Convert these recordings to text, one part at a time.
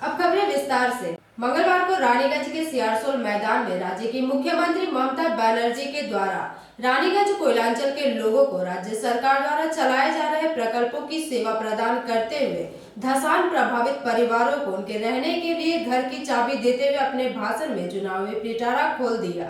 अब खबरें विस्तार से। मंगलवार को रानीगंज के सियारसोल मैदान में राज्य की मुख्यमंत्री ममता बनर्जी के द्वारा रानीगंज कोयलांचल के लोगों को राज्य सरकार द्वारा चलाए जा रहे प्रकल्पों की सेवा प्रदान करते हुए धसान प्रभावित परिवारों को उनके रहने के लिए घर की चाबी देते हुए अपने भाषण में चुनावी पिटारा खोल दिया।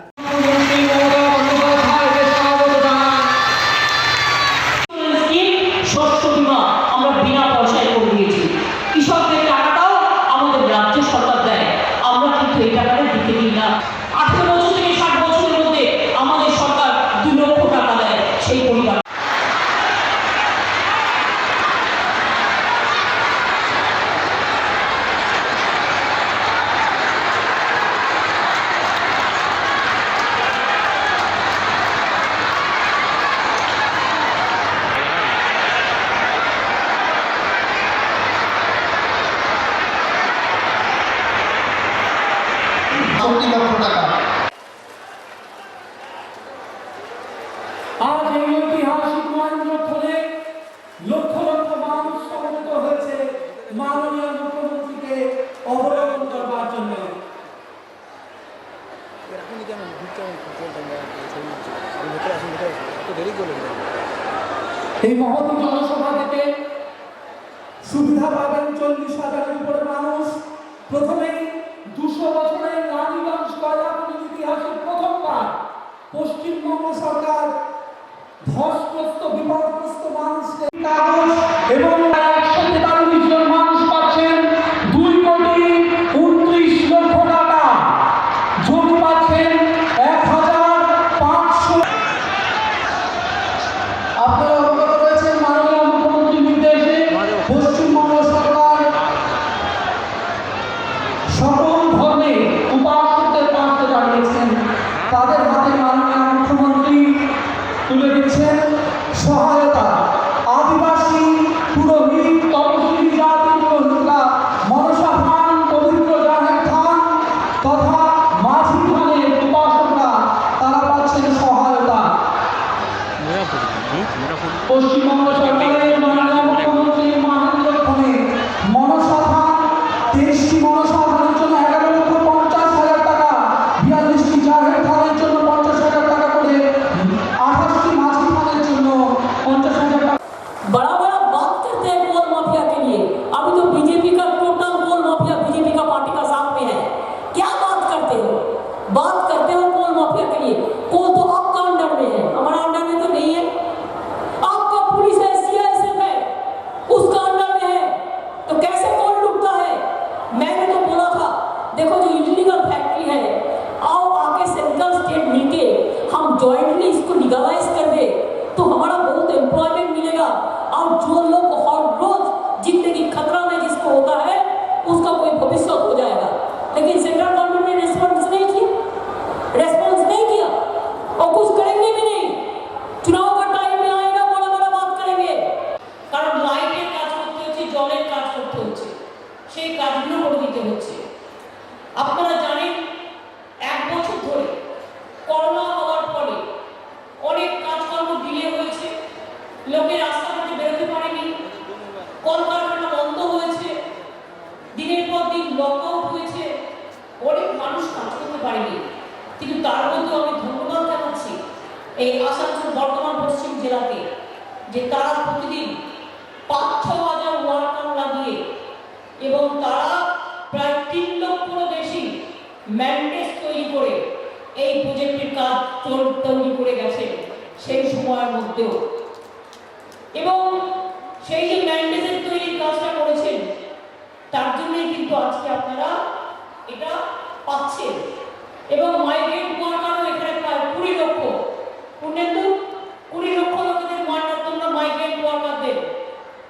आज এই ঐতিহাসিক মহেন্দ্রক্ষণে লক্ষ লক্ষ মানুষ সমবেত হয়েছে মাননীয় মুখ্যমন্ত্রীকে অবলোকন করবার জন্য। এই মহৎ জনসভা থেকে সুবিধা পাবেন 40,000-এর উপরে মানুষ। প্রথমেই 200 বছরের রানীগঞ্জ কয়লাখনির ইতিহাসে প্রথমবার পশ্চিমবঙ্গ সরকার ধসগ্রস্ত বিপদগ্রস্ত মানুষকে কাগজ এবং 143 জন মানুষ পাচ্ছেন 2,29,00,000 টাকা, জমি পাচ্ছেন 1,500। আপনারা অবগত রয়েছেন মাননীয় মুখ্যমন্ত্রীর নির্দেশে পশ্চিমবঙ্গ সরকার সকল ধর্মের উপাসকদের পাশে দাঁড়িয়েছেন। তাদের হাতে মাননীয় মুখ্যমন্ত্রী তুলে দিচ্ছেন সহায়তা। আদিবাসী, পুরোহিত, তপশিলি জাতি, মহিলা, মনসা থান, পবিত্র জাহের থান তথা মাঝি থানের উপাসকরা তারা পাচ্ছেন সহায়তা। পশ্চিমবঙ্গ সরকারের মাননীয় মুখ্যমন্ত্রী মহেন্দ্রক্ষণে মনসা থান 23টি মনসা থানের জন্য 11,50,000 টাকা, 42টি জাহের থানের জন্য 50,000 টাকা করে, 28टी माझी थाने জন্য 50,000 टाका। बड़ा बड़ा बात करते हैं कोल माफिया के लिए। अभी तो बीजेपी का टोटल कोल माफिया बीजेपी का पार्टी का साथ में है। क्या बात करते हो? बात करते हो कोल माफिया के लिए। कोल तो आपका अंडर में है, हमारा अंडर में तो नहीं है। आपका पुलिस है, सीआईएसएफ है, उसका अंडर में है, तो कैसे कोल लुटता है? मैंने तो बोला था देखो जो इलीगल फैक्ट्री है आओ आके सेंट्रल स्टेट मिलके हम जॉइंटली इसको लीगलाइज कर दे तो हमारा बहुत एम्प्लॉयमेंट मिलेगा और जो लोग हर रोज जिंदगी खतरा में जिसको होता है उसका कोई भविष्य हो जाएगा। लेकिन सेंट्रल गवर्नमेंट ने रेस्पॉन्स नहीं किया और कुछ करेंगे भी नहीं। चुनाव का टाइम में आएगा बड़ा बड़ा बात करेंगे। कारण लाइटेर काज करते হচ্ছে, জলের কাজ করতে হচ্ছে, সেই কাজগুলো করে দিতে হচ্ছে। আপনারা জানেন 1 বছর ধরে করোনা হওয়ার ফলে অনেক কাজকর্ম ডিলে হয়েছে, লোকে রাস্তাঘাটে বেরোতে পারেনি, কলকারখানা বন্ধ হয়েছে, দিনের পর দিন লকআউট হয়েছে, অনেক মানুষ কাজ করতে পারেনি। কিন্তু তার মধ্যে আমি ধন্যবাদ জানাচ্ছি এই আসানসোল বর্ধমান পশ্চিম জেলাকে যে তারা প্রতিদিন 5-6 হাজার ওয়ার্কার লাগিয়ে এবং তারা প্রায় 3 লক্ষেরও বেশি ম্যান্ডেট তৈরি করে এই প্রজেক্টের কাজ তৈরি করে গেছে সেই সময়ের মধ্যেও। এবং সেই যে ম্যান্ডেটের তৈরির কাজটা করেছেন তার জন্যই কিন্তু আজকে আপনারা এটা পাচ্ছেন। এবং মাইগ্রেন্ট ওয়ার্কারও এখানে প্রায় 20 লক্ষ, পূর্ণেন্দু 20 লক্ষ লোকেদের মাইগ্রেন্ট ওয়ার্কারদের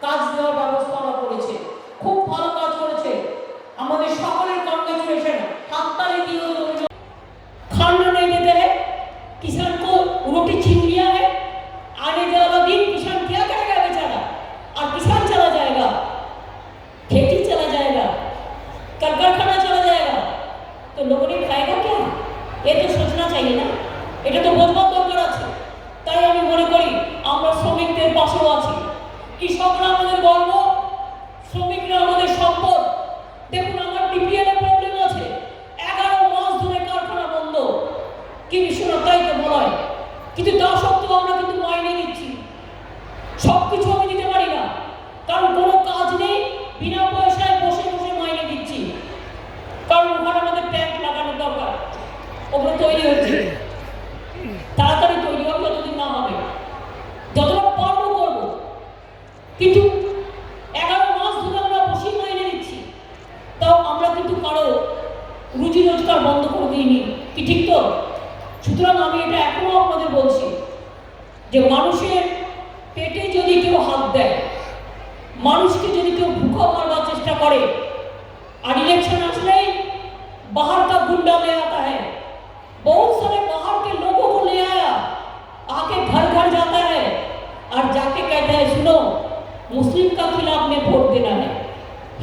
কাজ দেওয়ার ব্যবস্থা আমরা করেছে। খুব ভালো কাজ করেছে, আমাদের সকলের কংগ্রেচুলেশন। হাততালি দিয়ে खाना नहीं देते हैं, किसान को रोटी छीन लिया है। आने वाला दिन किसान क्या करेगा बेचारा? और किसान चला जाएगा, खेती चला जाएगा, कारखाना चला जाएगा, तो लोगों ने खाएगा क्या? ये तो सोचना चाहिए ना, এটা তো বোঝবার দরকার আছে। তাই আমি মনে করি আমরা শ্রমিকদের পাশে আছি। কৃষকরা আমাদের গর্ব, শ্রমিকরা আমাদের সম্পদ। দেখুন আমার তৈরি হচ্ছে, তাড়াতাড়ি তৈরি হবে, যতদিন না হবে যতটা পারবো করবো। কিন্তু 11 মাস ধরে আমরা বসে মাইনে দিচ্ছি, তাও আমরা কিন্তু কারো রুজি রোজগার বন্ধ করে দিইনি, কি ঠিক তো? সুতরাং আমি এটা এখনো আপনাদের বলছি যে মানুষের পেটে যদি কেউ হাত দেয়, মানুষকে যদি কেউ ভুখা মারবার চেষ্টা করে, और इलेक्शन असले बाहर का गुंडा ले आता है, बहुत सारे बाहर के लोगों को ले आया, आके घर घर जाता है और जाके कहता है सुनो मुस्लिम का खिलाफ में वोट देना है,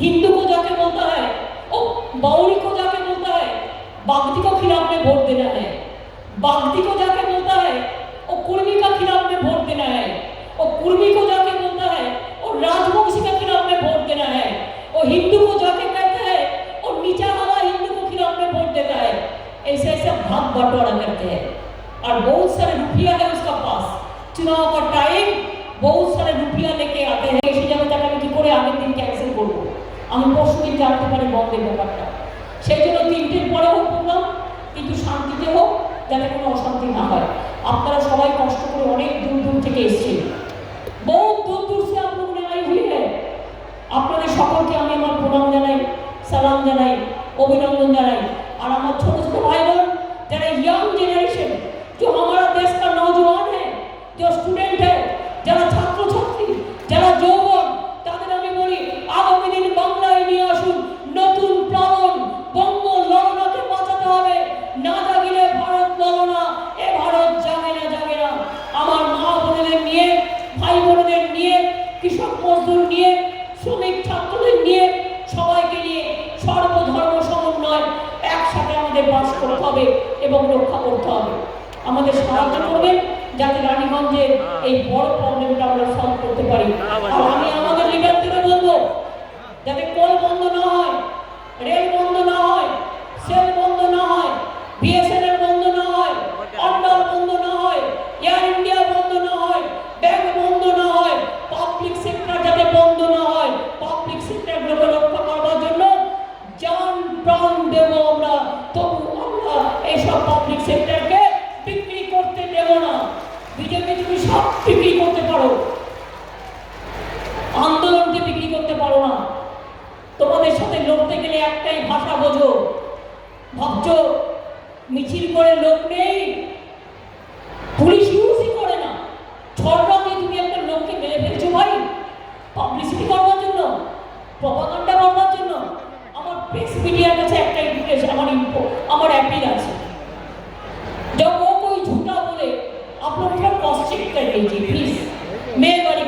हिंदू को जाके बोलता है, ओ बाउरी को जाके बोलता है बागदी को खिलाफ में वोट देना है, बागदी को जाके बोलता है ओ कुर्मी का खिलाफ में वोट देना है, और कुर्मी को जाके बोलता है और राजवंशी का खिलाफ में वोट देना है, और हिंदू को जाके कहता है और नीचा वाला हिंदू को खिलाफ में वोट देता है। ऐसे ऐसे भाग बंटवारा करते हैं और बहुत सारे रुपया है उसका पास, चुनाव का टाइम बहुत सारे रुपया लेके आते हैं। এসে যাবে তাকে আমি কি করে আগের দিন ক্যান্সেল করবো, আমি পরশু দিন জানতে পারি বন্ধের ব্যাপারটা। সেই জন্য 3টের পরে হোক বললাম, কিন্তু শান্তিতে হোক, যাতে কোনো অশান্তি না হয়। আপনারা সবাই কষ্ট করে অনেক দূর দূর থেকে এসেছেন, বহুত দূর দূর से आप लोग ने आई हुई है। আপনাদের সকলকে আমি আমার প্রণাম জানাই, সালাম জানাই, অভিনন্দন জানাই। আর আমার ছোট ছোট ভাই বোন যারা यंग जनरेशन, जो हमारा देश का नौजवान है, जो स्टूडेंट है, যারা ছাত্র ছাত্রী, যারা যৌবন, তাদের আমি বলি আগামী দিন বাংলায় নিয়ে আসুন নতুন প্লাবন। বঙ্গ ললনাকে বাঁচাতে হবে, না জাগিলে ভারত ললনা, এ ভারত জাগে না জাগে না। আমার মা বোনদের নিয়ে, ভাই বোনদের নিয়ে, কৃষক মজদুর নিয়ে, শ্রমিক ছাত্রদের নিয়ে, সবাইকে নিয়ে সর্বধর্ম সমন্বয় একসাথে আমাদের বাস করতে হবে এবং রক্ষা করতে হবে। আমাদের সাহায্য করবেন যাতে রানীগঞ্জের এই বড় প্রবলেমটা আমরা সলভ করতে পারি। আর আমি আমাদের লিডারদের বলবো যাতে কল বন্ধ না হয়, রেল বন্ধ না হয়, সেল বন্ধ না হয়, বিএসএনএল বন্ধ না হয়, অন্ডাল বন্ধ না হয়, এয়ার ইন্ডিয়া বন্ধ না হয়, ব্যাংক বন্ধ না হয়, পাবলিক সেক্টর যাতে বন্ধ না হয়। পাবলিক সেক্টরগুলোকে রক্ষা করার জন্য জান প্রাণ দেব আমরা, তবু আমরা এইসব পাবলিক সেক্টরকে বিক্রি করতে দেব না। বিজেপি তুমি সব বিক্রি করতে পারো, আন্দোলনকে বিক্রি করতে পারো না। তোমাদের সাথে লড়তে গেলে একটাই ভাষা বোঝো, ভাবছো মিছিল করে লোক নেই, পুলিশ ইউজই করে না, ছড়রা দিয়ে তুমি একটা লোককে মেরে ফেলছো ভাই, পাবলিসিটি করবার জন্য, প্রপাগান্ডা করবার জন্য। আমার প্রেস মিডিয়ার কাছে একটা রিকোয়েস্ট, আমার অ্যাপিল আছে, जब वो कोई झूठा बोले आप लोग थोड़ा क्रॉस चेक कर लीजिए प्लीज, मेहरबानी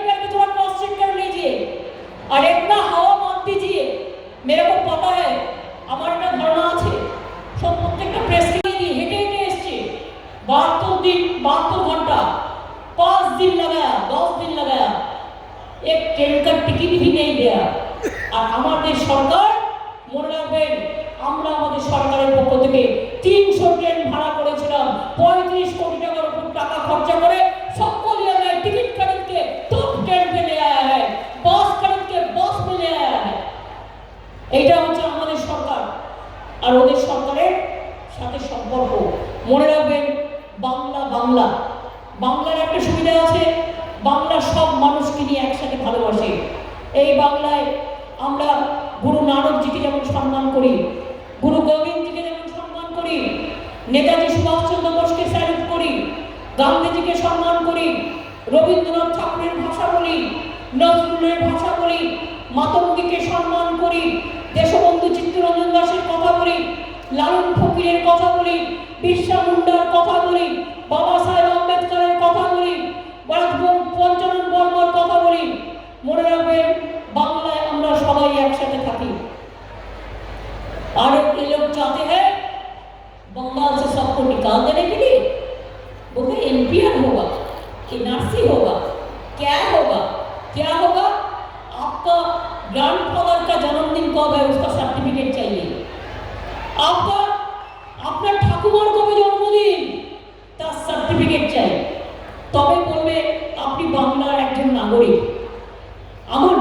करके थोड़ा क्रॉस चेक कर लीजिए और इतना हवा मत दीजिए। मेरे को पता है আমার একটা ধারণা আছে, সব প্রত্যেকটা প্রেস দিয়ে হেঁটে হেঁটে এসছে 72 घंटा, 5 दिन लगाया, 10 दिन लगाया, एक ट्रेन का टिकट भी नहीं दिया। আর আমাদের সরকার, মনে রাখবেন আমরা আমাদের সরকারের পক্ষ থেকে 300 ট্রেন ভাড়া করেছিলাম, 35 কোটি টাকার উপর টাকা খরচা করে सबको लिया गया, टिकट खरीद के टॉप ट्रेन पे ले आया है, बस खरीद के बस में ले आया है। এইটা হচ্ছে আমাদের সরকার আর ওদের সরকারের সাথে সম্পর্ক। মনে রাখবেন বাংলা বাংলা বাংলার একটা সুবিধা আছে, বাংলা সব মানুষকে নিয়ে একসাথে ভালোবাসে। এই বাংলায় আমরা গুরু নানকজিকে যেমন সম্মান করি, গুরু গোবিন্দজিকে যেমন সম্মান করি, নেতাজি সুভাষচন্দ্র বোসকে স্যালুট করি, গান্ধীজিকে সম্মান করি, রবীন্দ্রনাথ ঠাকুরের ভাষা বলি, নজরুলের ভাষা বলি, মাতঙ্গীকে সম্মান করি, দেশবন্ধু চিত্তরঞ্জন দাসের কথা বলি, লালন ফকিরের কথা বলি, বিরসা মুন্ডার কথা বলি, বাবা সাহেব আম্বেদকরের কথা বলি, পঞ্চানন বর্মার কথা বলি। মনে রাখবেন বাংলায় আমরা সবাই একসাথে থাকি। और ये लोग चाहते हैं बंगाल से सबको निकाल देने के लिए, वो कोई एमपीआर होगा, एनआरसी होगा, क्या होगा, क्या होगा? आपका ग्रैंडफादर का जन्मदिन कब है उसका सर्टिफिकेट चाहिए, आपका अपना ठाकुमार कবে জন্মদিন তার সার্টিফিকেট চাই, তবে বলবে আপনি বাংলার একজন নাগরিক। আমার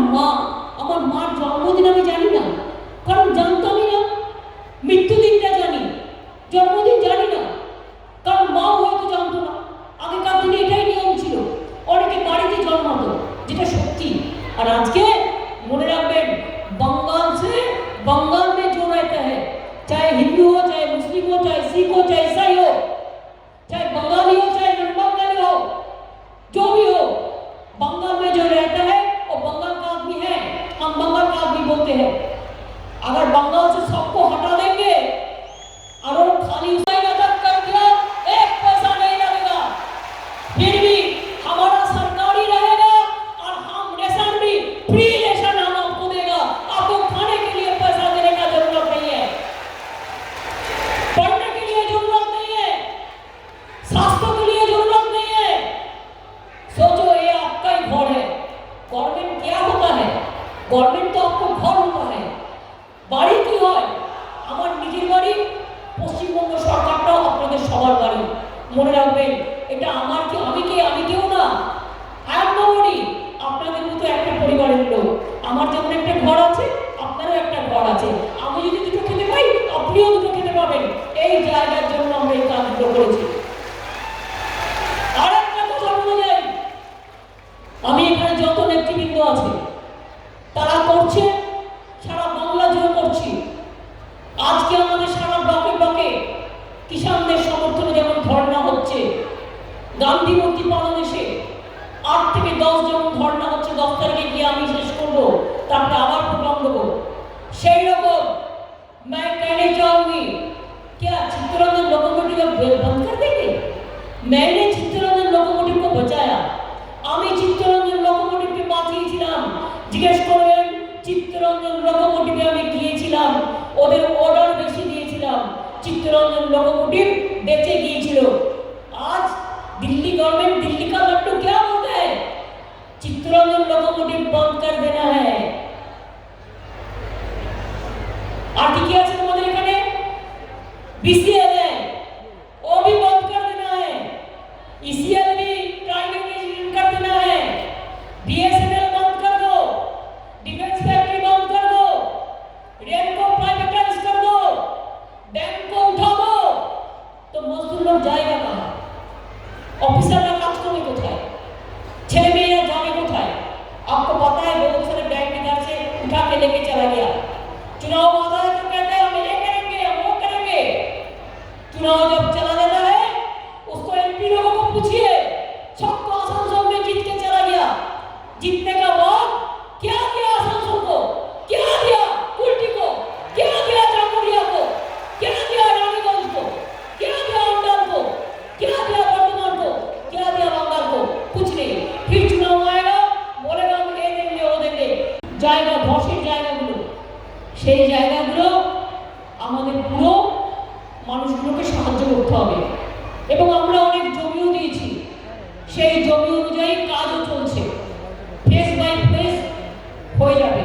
মার জন্মদিন আমি জানি না, কারণ জানতামই না, মৃত্যুদিনটা জানি, এগুলো করেছে। আর একটা কথা বলে যাই, আমি এখানে যত নেতৃবৃন্দ আছে তারা করছে, সারা বাংলা জুড়ে করছি। আজকে আমাদের সারা ব্লকে ব্লকে কিষানদের সমর্থনে যেমন ধর্ণা হচ্ছে, গান্ধী মূর্তি বাংলাদেশে 8 থেকে 10 যেমন ধর্ণা হচ্ছে, 10 তারিখে গিয়ে আমি শেষ করবো, তারপরে আবার প্রোগ্রাম দেবো। সেই রকম मैं कहना चाहूंगी, क्या चित्तरंजन लोकोमोटिव बंद कर देंगे? मैंने चित्तरंजन लोकोमोटिव को बचाया। আমি চিত্তরঞ্জন লোকোমোটিভকে বাঁচিয়েছিলাম। জিজ্ঞেস করবেন, চিত্তরঞ্জন লোকোমোটিভে আমি গিয়েছিলাম, ওদের অর্ডার বেশি দিয়েছিলাম, চিত্তরঞ্জন लोकोमोटिव बेचे গিয়েছিল। आज दिल्ली गवर्नमेंट दिल्ली का लट्टू क्या बोलता है? चित्तरंजन लोकोमोटिव बंद कर देना है। আর কি আছে তোমাদের এখানে? बीसीएल है, वो भी बंद कर देना है। ईसीएल भी प्राइवेटाइजेशन कर देना है। बीएसएनएल बंद कर दो, डिफेंस फैक्ट्री बंद कर दो, रेल को प्राइवेटाइज कर दो, बैंक को उठा दो। तो मजदूर लोग जाएगा कहाँ? ऑफिसरরা কাজ করবে কোথায়? ছেলে মেয়েরা যাবে কোথায়? आपको पता है बहुत सारे बैंक इधर से उठा के लेके चला गया। चुनाव आता है तो कहते हैं हम ये करेंगे, हम वो करेंगे। चुनाव जब चला जाता है, उसको एमपी लोगों को पूछिए, सबको आसनसोल में जीत के चला गया। जीतने का बाद क्या दिया आसनसोल को, क्या दिया कुल्टी को, क्या दिया जामुरिया को, क्या दिया रानीगंज को, क्या दिया अंडर को, क्या दिया वर्धमान को, क्या दिया बंगाल को? कुछ नहीं। फिर चुनाव आएगा, बोलेगा हम ये देंगे वो देंगे, जाएगा धসের জায়গাগুলো। সেই জায়গাগুলো আমাদের পুরো মানুষগুলোকে সাহায্য করতে হবে। এবং আমরা অনেক জমিও দিয়েছি, সেই জমি অনুযায়ী কাজও চলছে, ফেস বাই ফেস হয়ে যাবে।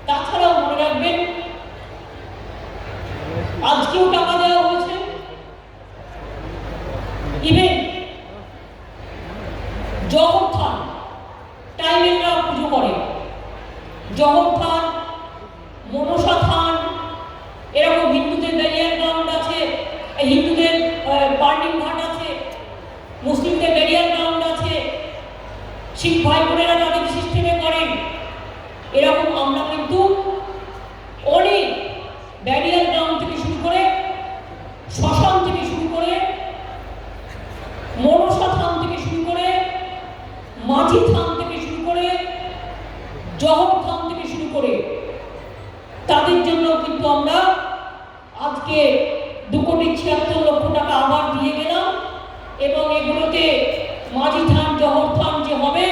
তাছাড়াও মনে রাখবেন, আজকেও টাকা দেওয়া হয়েছে। ইভেন জহর থান টাইমেরা পুজো করে, জহর থান, মনসা থান, এরকম হিন্দুদের ব্যারিয়ার গ্রাউন্ড আছে, হিন্দুদের বার্নিং ঘাট আছে, মুসলিমদের ব্যারিয়ার গ্রাউন্ড আছে, শিখ ভাই বোনেরা তাদের সিস্টেমে করেন। এরকম আমরা কিন্তু অনেক ব্যারিয়ার গ্রাউন্ড থেকে শুরু করে, শ্মশান থেকে শুরু করে, মনসা থান থেকে শুরু করে, মাঝি থান থেকে শুরু করে, জহর থান থেকে শুরু করে তাদের জন্য কিন্তু আমরা আজকে 2,76,00,000 টাকা আবার দিয়ে গেলাম। এবং এগুলোতে মাঝি থান, জহর থান যে হবে,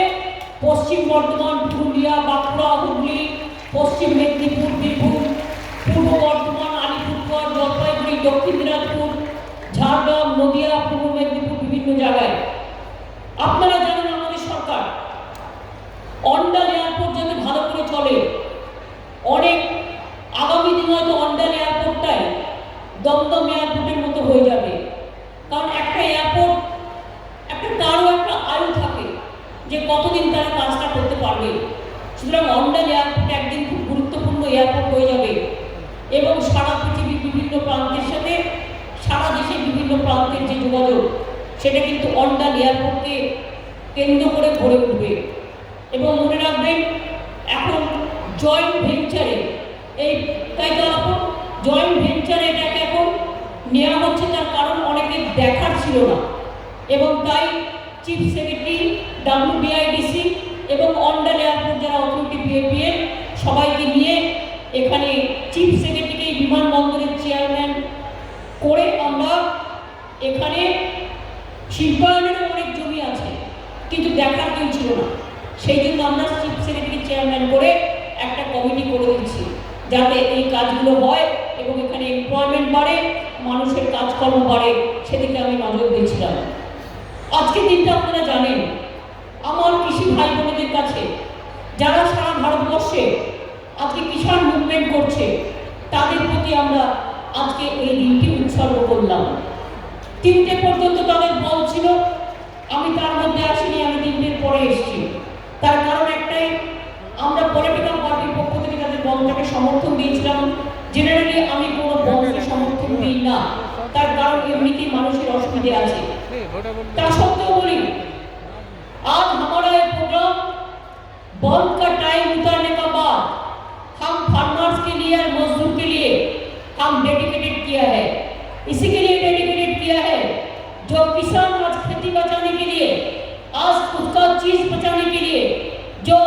পশ্চিম বর্ধমান, পুরুলিয়া, বাঁকুড়া, হুগলি, পশ্চিম মেদিনীপুর, বীরভূম, পূর্ব বর্ধমান, আলিপুরদুয়ার, জলপাইগুড়ি, দক্ষিণ দিনাজপুর, ঝাড়গ্রাম, নদিয়া, পূর্ব মেদিনীপুর, বিভিন্ন জায়গায়। আপনারা জানেন আমাদের সরকার অন্ডাল এয়ারপোর্ট যাতে ভালো করে চলে, অনেক আগামী দিন হয়তো অন্ডাল এয়ারপোর্টটাই দমদম এয়ারপোর্টের মতো হয়ে যাবে। কারণ একটা এয়ারপোর্ট, একটা তারও একটা আয়ু থাকে যে কতদিন তারা কাজটা করতে পারবে। সুতরাং অন্ডাল এয়ারপোর্ট একদিন খুব গুরুত্বপূর্ণ এয়ারপোর্ট হয়ে যাবে। এবং সারা পৃথিবীর বিভিন্ন প্রান্তের সাথে সারা দেশের বিভিন্ন প্রান্তের যে যোগাযোগ, সেটা কিন্তু অন্ডাল এয়ারপোর্টকে কেন্দ্র করে গড়ে উঠবে। এবং মনে রাখবেন, এখন জয়েন্ট ভেঞ্চারে এই জয়েন্ট ভেঞ্চারে এটাকে এখন নেওয়া হচ্ছে, তার কারণ অনেকে দেখার ছিল না। এবং তাই চিফ সেক্রেটারি, WBIDC এবং অন্ডাল এয়ারপোর্ট যারা অথরিটি বিএপিএল সবাইকে নিয়ে এখানে চিফ সেক্রেটারিকে বিমানবন্দরের চেয়ারম্যান করে আমরা এখানে শিল্পায়নেরও অনেক জমি আছে, কিন্তু দেখার কেউ ছিল না। সেই জন্য আমরা চিফ সেক্রেটারি চেয়ারম্যান করে একটা কমিটি করে দিচ্ছি, যাতে এই কাজগুলো হয় এবং এখানে এমপ্লয়মেন্ট বাড়ে, মানুষের কাজকর্ম বাড়ে, সেদিকে আমি নজর দিয়েছিলাম। আজকে দিনটা আপনারা জানেন, আমার কৃষি ভাই বোনেদের কাছে যারা সারা ভারতবর্ষে আজকে কিষাণ মুভমেন্ট করছে, তাদের প্রতি আমরা আজকে এই দিনটি উৎসর্গ করলাম। 3টে পর্যন্ত তাদের বল ছিল, আমি তার মধ্যে আসিনি, আমি 3টের পরে এসেছি। তার কারণ একটাই, আমরা পলিটিক্যাল পার্টির পক্ষ থেকে তাদের বন্ধটাকে সমর্থন দিয়েছিলাম। জেনারেলি আমি কোনো বন্ধকে সমর্থন দিই না, তার কারণ এমনিতেই মানুষের অসুবিধা মধ্যে আছে। তা সত্ত্বেও বলি, आज हमारा ये प्रोग्राम बंद का टाइम उतारने का बाद हम फार्मर्स के लिए और मजदूर के लिए हम डेडिकेटेड किया है। इसी के लिए डेडिकेटेड किया है जो किसान आज खेती बचाने के लिए, आज खुद का चीज बचाने के लिए जो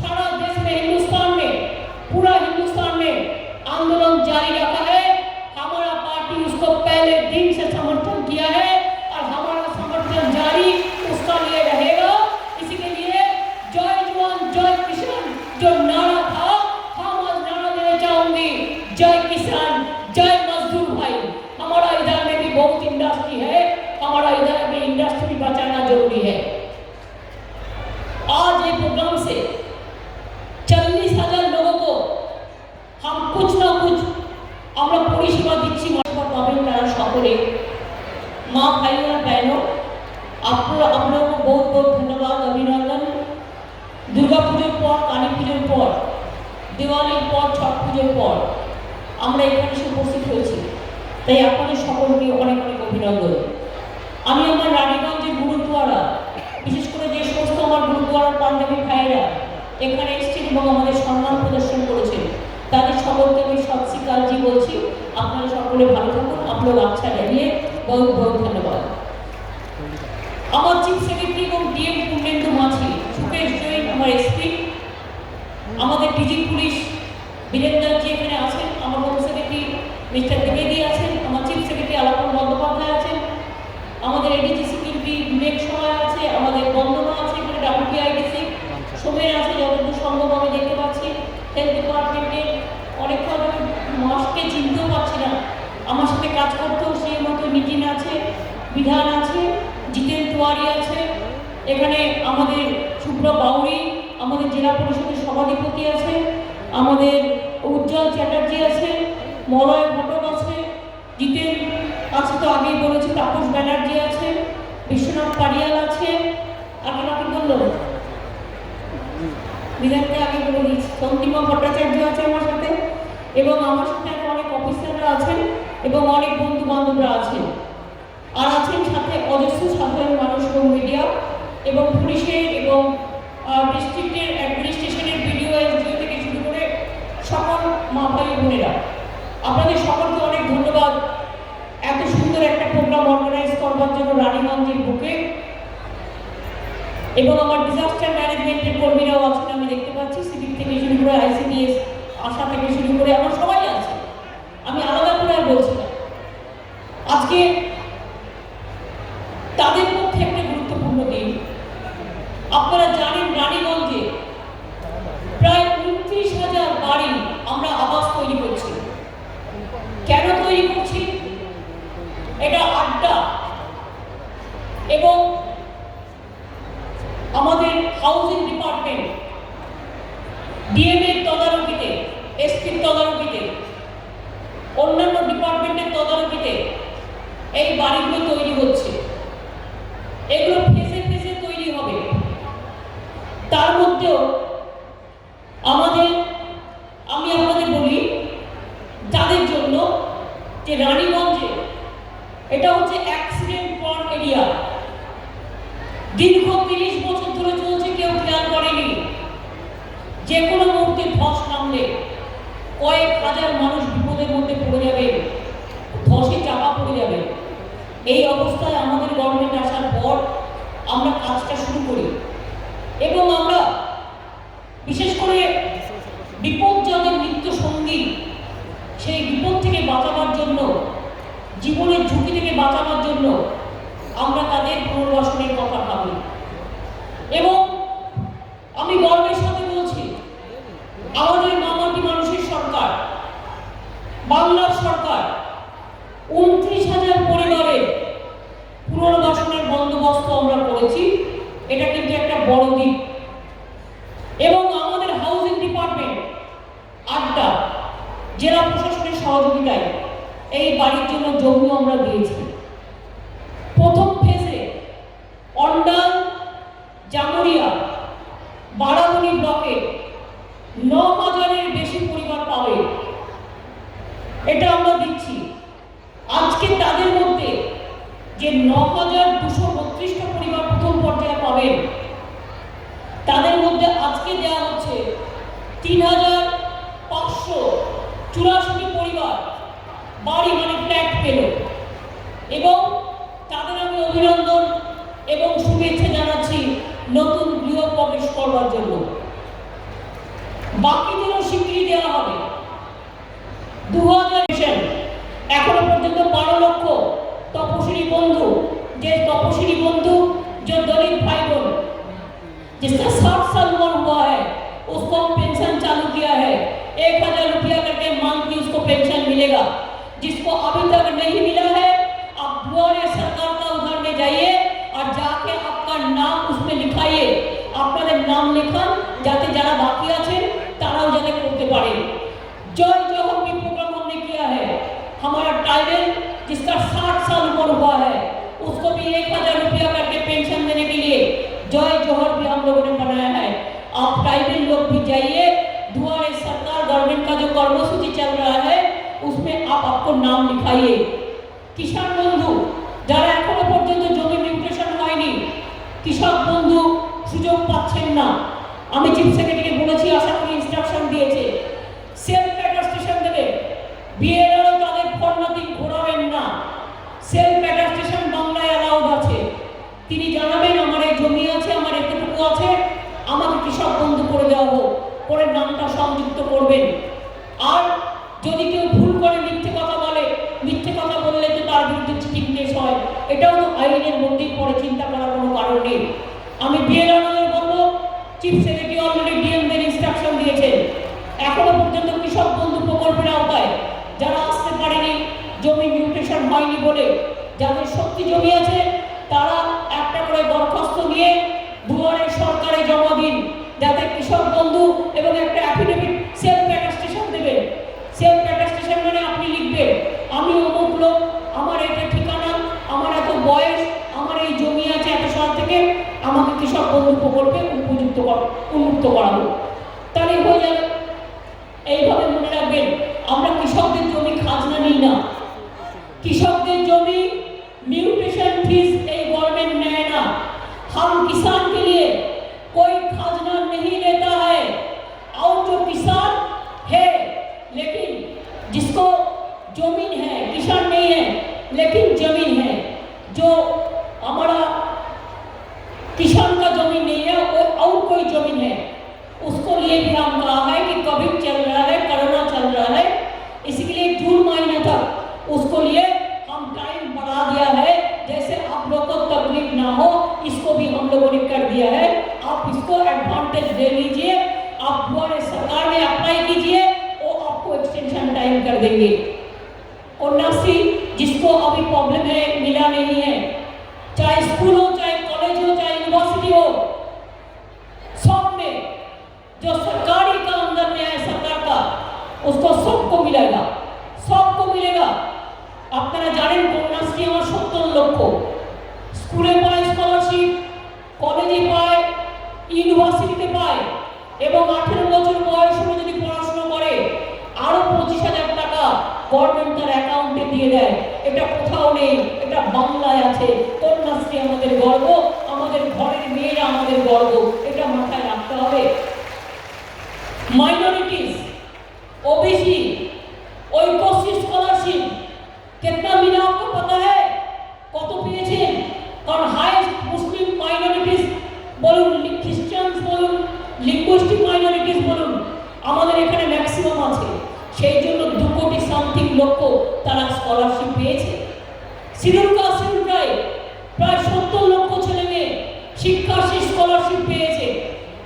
सारा देश में, हिंदुस्तान में, पूरा हिंदुस्तान में आंदोलन जारी रखा है, हमारा पार्टी उसको पहले दिन से समर्थन किया है और हमारा समर्थन जारी उसका लिए रहेगा। इसी के लिए जय जवान जय किसान जो नारा था, हम आज नारा देना चाहूंगी, जय किसान जय मजदूर भाई। हमारा इधर में भी बहुत इंडस्ट्री है, हमारा इधर में इंडस्ट्री बचाना जरूरी है। आज ये प्रोग्राम से 40,000 लोगों को हम कुछ ना कुछ আমরা পরিষেবা দিচ্ছি। মর্যাদা পাবেন তারা সকলে। মা ভাইরা बहनों, आप लोगों को बहुत बहुत धन्यवाद, अभिनंदन। दुर्गा পুজোর পর, কালী পুজোর পর, দিওয়ালির পর, ছট পুজোর পর আমরা এখানে এসে উপস্থিত হয়েছি, তাই আপনাদের সকলকে অনেক অনেক অভিনন্দন। আমি আমার রানীগঞ্জের গুরুদুয়ারা, বিশেষ করে যে সমস্ত আমার গুরুদুয়ারার পাঞ্জাবি ভাইয়েরা এখানে এসেছেন এবং আমাদের সম্মান প্রদর্শন করেছেন, তাদের সকলকে আমি সত শ্রী অকাল জি বলছি। আপনারা সকলে ভালো থাকুন। আপনারা আচ্ছা রহিয়ে, বহুত বহুত ধন্যবাদ। আমার চিফ সেক্রেটারি এবং ডিএম পূর্ণেন্দু মাঝি, সুকেশ জৈন আমার এসপি, আমাদের ডিজি পুলিশ বীরেন্দ্র জি এখানে আছেন, আমার হোম সেক্রেটারি মিস্টার দ্বিবেদী আছেন, আমার চিফ সেক্রেটারি আলাপন বন্দ্যোপাধ্যায় আছেন, আমাদের এডিজি সিকিউরিটি বিবেক সহায় আছে, আমাদের বন্দনা আছে, এখানে ডাব্লিউপিআইডিসি সোমেন আছে, যতদূর সম্ভব আমি দেখতে পাচ্ছি। হেলথ ডিপার্টমেন্টের অনেকক্ষণ মাসকে চিনতেও পারছি না, আমার সাথে কাজ করতেও সেই মতো নীতিন আছে, বিধান আছে, জিতেন তিওয়ারি আছে, এখানে আমাদের শুভ্র বাউরি, আমাদের জেলা পরিষদের সভাধিপতি আছে, আমাদের উজ্জ্বল চ্যাটার্জি আছে, মলয় ঘটক আছে, জিতেন আছে তো আগেই বলেছি, তাপস ব্যানার্জি আছে, বিশ্বনাথ পারিয়াল আছে, আগে নাকি বললো বিধানকে আগে বলে দিচ্ছি, চন্দ্রিমা ভট্টাচার্য আছে আমার সাথে, এবং আমার সাথে আরো অনেক অফিসাররা আছেন এবং অনেক বন্ধু বান্ধবরা আছেন। আর আছেন সাথে অজস্র সাধারণ মানুষ এবং মিডিয়া এবং পুলিশের এবং ডিস্ট্রিক্টের অ্যাডমিনিস্ট্রেশনের বিডিও এসডিও থেকে শুরু করে সকল মা ভাই বোনেরা, আপনাদের সকলকে অনেক ধন্যবাদ এত সুন্দর একটা প্রোগ্রাম অর্গানাইজ করবার জন্য রানীগঞ্জের বুকে। এবং আমার ডিজাস্টার ম্যানেজমেন্টের কর্মীরাও আছেন, আমি দেখতে পাচ্ছি, সিভিক থেকে শুরু করে আইসিডিএস, আশা থেকে শুরু করে আমার সবাই আছে, আমি আলাদা করে আর বলছি না। আজকে তাদের পক্ষে একটা গুরুত্বপূর্ণ দিন। আপনারা জানেন রানীগঞ্জে প্রায় 29,000 বাড়ি আমরা আবাস তৈরি করছি। কেন তৈরি করছি? এটা আড্ডা এবং আমাদের হাউজিং ডিপার্টমেন্ট ডিএম এর তদারকিতে, এসপির তদারকিতে, অন্যান্য ডিপার্টমেন্টের তদারকিতে এই বাড়িগুলো তৈরি হচ্ছে। এগুলো ফেসে ফেসে তৈরি হবে। তার মধ্যেও আমি আপনাদের বলি যাদের জন্য যে রানীগঞ্জে এটা হচ্ছে অ্যাক্সিডেন্ট প্রন এরিয়া, দীর্ঘ 30 বছর ধরে চলছে, কেউ খেয়াল করেনি। যে কোনো মুহূর্তে ধস নামলে কয়েক হাজার মানুষ বিপদের মধ্যে পড়ে যাবে, ধসে চাপা পড়ে যাবে। এই অবস্থায় আমাদের গভর্নমেন্ট আসার পর আমরা কাজটা শুরু করি এবং আমরা বিশেষ করে বিপদ যাদের নিত্য সঙ্গী, সেই বিপদ থেকে বাঁচাবার জন্য, জীবনের ঝুঁকি থেকে বাঁচাবার জন্য আমরা তাদের পুনর্বাসনের কথা ভাবি। এবং আমি গর্বের সাথে বলছি, আমাদের মামাটি মানুষের সরকার, বাংলার সরকার 29,000 পরিবারের পুনর্বাসনের বন্দোবস্ত আমরা করেছি। এটা কিন্তু একটা বড় দিক। এবং আমাদের হাউজিং ডিপার্টমেন্ট আড্ডা জেলা প্রশাসনের সহযোগিতায় এই বাড়ির জন্য জমি আমরা দিয়েছি। প্রথম ফেজে অন্ডাল, জামুরিয়া, বারাবণী ব্লকে 9,000-এর বেশি পরিবার পাবে, এটা আমরা দিচ্ছি। আজকে তাদের মধ্যে যে ৯,২৩২টা পরিবার প্রথম পর্যায়ে পাবেন, তাদের মধ্যে আজকে দেওয়া হচ্ছে ৩,৫৮৪টি পরিবার বাড়ি মানে ফ্ল্যাট পেল, এবং তাদের আমি অভিনন্দন এবং শুভেচ্ছা জানাচ্ছি নতুন গৃহ প্রবেশ করবার জন্য। বাকিদেরও স্বীকৃতি দেওয়া হবে। 2000 এখনো পর্যন্ত 12 লক্ষ तपस्वी बंधु, जे तपस्वी बंधु जो दलित भाई बहन जिसका 60 साल उम्र हुआ है उसको पेंशन चालू किया है। 1000 रुपया करके मंथली उसको पेंशन मिलेगा। जिसको अभी तक नहीं मिला है आप दुआरे सरकार का उधर में जाइए और जाके आपका नाम उसमें लिखाइए। আপনাদের নাম লেখান যাতে যারা বাকি আছে তারাও যাতে করতে পারে। जय जोहर की प्रोग्राम हमने किया है। हमारा ट्राइबल जिसका 60 साल उम्र हुआ है उसको भी 1000 रुपया करके पेंशन देने के लिए जय जोहर भी हम लोगों ने बनाया है। आप ट्राइबल लोग भी जाइए, दुआरे सरकार गवर्नमेंट का जो कर्मसूची चल रहा है उसमें आप आपको नाम लिखाइए। किसान बंधु যারা এখনো পর্যন্ত জমি মিউটেশন হয়নি, কৃষক বন্ধু সুযোগ পাচ্ছেন না, আমি চিফ সেক্রেটারিকে বলেছি, আশা করি ইনস্ট্রাকশন দিয়েছে সেলফ অ্যাটাস্টেশন দেবে। বিএলআরও তাদের ফর্মাতি ঘোরাবেন না, সেলফ অ্যাটাস্টেশন বাংলায় অ্যালাউড আছে। তিনি জানাবেন আমার এই জমি আছে, আমার এতটুকু আছে, আমাকে কৃষক বন্ধু করে দেওয়া হোক, করে নামটা সংযুক্ত করবেন। আর যদি কেউ ভুল করে মিথ্যে কথা বলে, মিথ্যে কথা বললে তো তার বিরুদ্ধে চিঠিং কেস হয়, এটাও তো আইনের মধ্যেই পড়ে, চিন্তা করার কোনো কারণ নেই। আমি বিএলআরদের বলবো, চিফ সেক্রেটারি অলরেডি ডিএমদের ইনস্ট্রাকশন দিয়েছে, এখনো পর্যন্ত কৃষক বন্ধু প্রকল্পের আওতায় যারা আসতে পারেনি, জমি মিউটেশন হয়নি বলে, যাদের সত্যি জমি আছে তারা একটা করে দরখাস্ত নিয়ে দুয়ারে সরকারে জমা দিন, যাতে কৃষক বন্ধু এবং একটা অ্যাফিডেভিট সেলফ অ্যাটাস্টেশন দেবে। সেলফ অ্যাটাস্টেশন মানে আপনি লিখবেন আমি অমুক লোক, আমার এটা ঠিকানা, আমার এত বয়স, আমার এই জমি আছে এত সাল থেকে, আমাকে কৃষক বন্ধু প্রকল্পে উন্মুক্ত করাবো, তাহলে হয়ে যাবে। এইভাবে মনে রাখবেন, আমরা কৃষকদের জমি খাজনা নিই না, কৃষকদের জমি म्यूटेशन फीस एक गवर्नमेंट नहीं ना, हम किसान के लिए कोई खाजना नहीं लेता है। और जो किसान है लेकिन जिसको जमीन है, किसान नहीं है लेकिन जमीन है, जो हमारा किसान का जमीन नहीं है और कोई जमीन है, उसको लिए भी हम कहा है कि कोविड चल रहा है, कोरोना चल रहा है, इसी के लिए जून महीने तक उसको लिए हम टाइम बढ़ा दिया है। जैसे आप लोग को तकलीफ ना हो इसको भी हम लोगों ने कर दिया है। आप इसको एडवांटेज ले लीजिए, आप दुआरे सरकार में अप्लाई कीजिए, वो आपको एक्सटेंशन टाइम कर देंगे। और नर्सी जिसको अभी प्रॉब्लम है, मिला नहीं है, चाहे स्कूल हो, चाहे कॉलेज हो, चाहे यूनिवर्सिटी हो, सब में जो सरकारी का अंदर में है सरकार का, उसको सबको मिलेगा, सबको मिलेगा। আপনারা জানেন কন্যাশ্রী আমার 70 লক্ষ, স্কুলে পায় স্কলারশিপ, কলেজে পায়, ইউনিভার্সিটিতে পায়, এবং 18 বছর বয়স হলে যদি পড়াশোনা করে আরো 25,000 টাকা গভর্নমেন্ট তার অ্যাকাউন্টে দিয়ে দেয়। এটা কোথাও নেই, এটা বাংলায় আছে। কন্যাশ্রী আমাদের গর্ব, আমাদের ঘরের মেয়েরা আমাদের গর্ব, এটা মাথায় রাখতে হবে। মাইনরিটিজ, ওবিসি, ঐক্যশ্রী স্কলারশিপ कितना मिला आपको पता है? কত পেয়েছেন? কারণ হাইয়েস্ট মুসলিম মাইনরিটিস বলুন, খ্রিস্টানস বলুন, লিঙ্গুইস্টিক মাইনরিটিস বলুন, আমাদের এখানে ম্যাক্সিমাম আছে, সেই জন্য 2 কোটি সামথিং লক্ষ তারা স্কলারশিপ পেয়েছে। শিডিউল কাস্ট শিডিউল ট্রাইব প্রায় 70 লক্ষ ছেলে মেয়ে শিক্ষাশ্রী স্কলারশিপ পেয়েছে।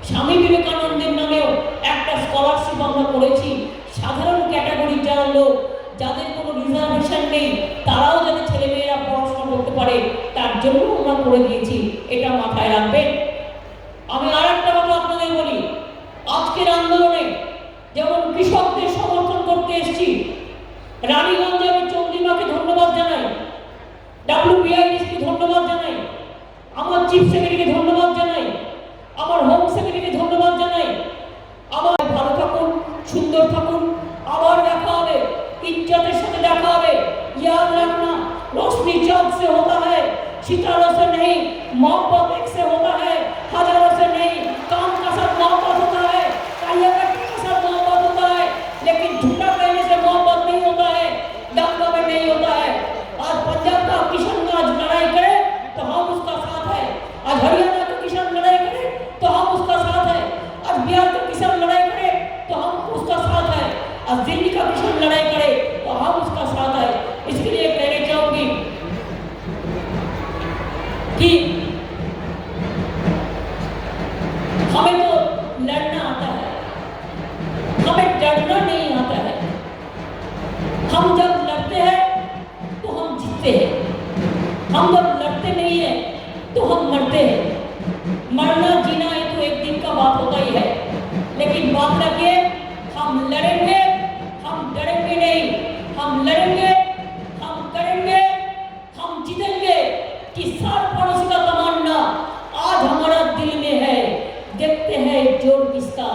স্বামী বিবেকানন্দের নামেও একটা স্কলারশিপ আমরা করেছি। সাধারণ ক্যাটাগরির যারা লোক, যাদের কোনো রিজার্ভেশন নেই, তারাও যাতে ছেলেমেয়েরা পড়াশোনা করতে পারে তার জন্য আমরা করে দিয়েছি, এটা মাথায় রাখবেন। আমি আর একটা কথা আপনাদের বলি, আজকের আন্দোলনে যেমন কৃষকদের সমর্থন করতে এসেছি, রানীগঞ্জে আমি চন্দ্রিমাকে ধন্যবাদ জানাই, WBIDকে ধন্যবাদ জানাই, আমার চিফ সেক্রেটারিকে ধন্যবাদ জানাই, আমার হোম সেক্রেটারিকে ধন্যবাদ জানাই। আমার ভালো থাকুন, সুন্দর থাকুন, আবার দেখা হবে, ইজ্জতের সাথে দেখা হবে। ইয়াদ রাখনা रोशनी चाँद से होता है, सितारों से नहीं, मोहब्बत एक से होता है, हजारों से नहीं, काम का साथ मोहब्बत होता है, कार्यकर्ता के साथ मोहब्बत होता है, लेकिन झूठा कहने से मोहब्बत नहीं होता है, दंगा में नहीं होता है। आज पंजाब का किशनगंज लड़ाई करे तो हम उसका साथ है, आज हरियाणा का किसान लड़ाई करे तो हम उसका साथ है, आज बिहार का किसान लड़ाई करे तो हम उसका साथ है, आज दिल्ली का किसान लड़ाई करे तो हम उसका साथ है। इसके लिए कहना चाहूंगी कि हमें तो लड़ना आता है, हमें डरना नहीं आता है। हम जब लड़ते हैं तो हम जीतते हैं, हम जब लड़ते नहीं है तो हम मरते हैं। मरना जीना ये तो एक दिन का बात होता ही है, लेकिन बात रखिए हम लड़ेंगे, हम डरेंगे नहीं, हम लड़ेंगे, हम करेंगे, हम जीतेंगे। किसान पड़ोसी का तमन्ना आज हमारा दिल में है, देखते हैं जोर किसका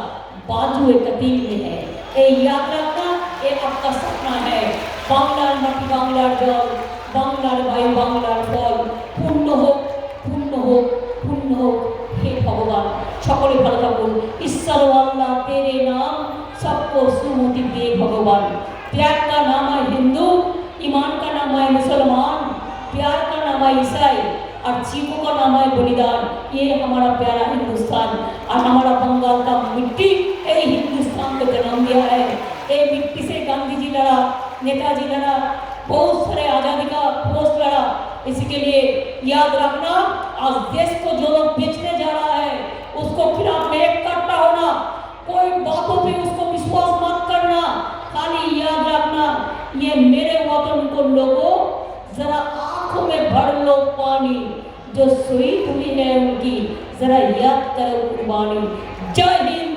बाजू कतील में है। ये याद रखना, ये आपका सपना है। बांग्लार माटी बांग्लार जल, बांग्लार भाई बांग्लार फल, পূর্ণ হোক পূর্ণ হোক পূর্ণ হোক হে ভগবান। সকলে ভালো থাকুন। ঈশ্বর আল্লাহ তেরে নাম सबको सुमति दे भगवान। प्यार का नाम है हिंदू, ईमान का नाम है मुसलमान, प्यार का नाम है ईसाई और चीखों का नाम है बलिदान। ये हमारा प्यारा हिंदुस्तान और हमारा बंगाल का मिट्टी यही हिंदुस्तान को जन्म दिया है। ये मिट्टी से गांधी जी लड़ा, नेताजी लड़ा, बहुत सारे आज़ादी का फोर्स लड़ा। इसके लिए याद रखना, आज देश को जो लोग बेचने जा रहा है उसको खिलाफ में इकट्ठा होना, कोई बातों पे उसको विश्वास मत करना। खाली याद रखना, ये मेरे वतन को लोगों जरा आंखों में भर लो पानी, जो शहीद हुई है उनकी जरा याद करो कुर्बानी। जय हिंद,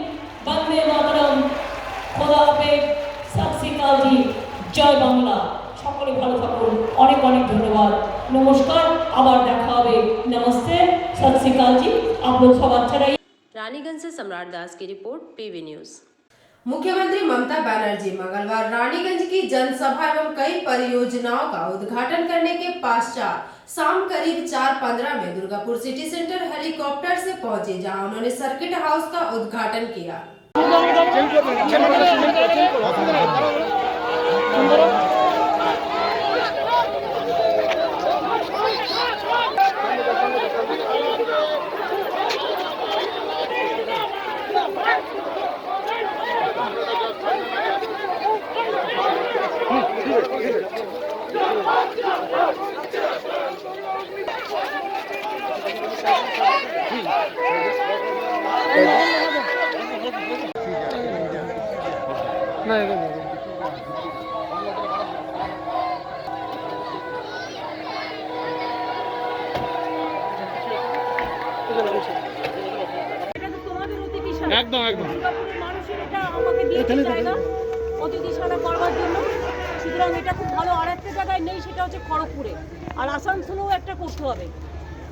वंदे मातरम, खुदा हाफेज, सत श्री अकाल जी, जय बांग्ला। সকলে ভালো থাকুন, অনেক অনেক ধন্যবাদ, নমস্কার, আবার দেখা হবে, নমস্তে, सत श्री अकाल जी। आप लोग सब अच्छा रहिए। रानीगंज से सम्राट दास की रिपोर्ट, पीवी न्यूज। मुख्यमंत्री ममता बनर्जी मंगलवार रानीगंज की जनसभा एवं कई परियोजनाओं का उद्घाटन करने के पश्चात शाम करीब 4:15 में दुर्गापुर सिटी सेंटर हेलीकॉप्टर से पहुंचे, जहां उन्होंने सर्किट हाउस का उद्घाटन किया। একদম একদম দুর্গাপুরের মানুষের এটা আমাকে দিয়েছে জায়গা অতিথিশালা করবার জন্য। সুতরাং এটা খুব ভালো। আর একটা জায়গায় নেই, সেটা হচ্ছে খড়গপুরে। আর আসানসোলেও একটা করতে হবে।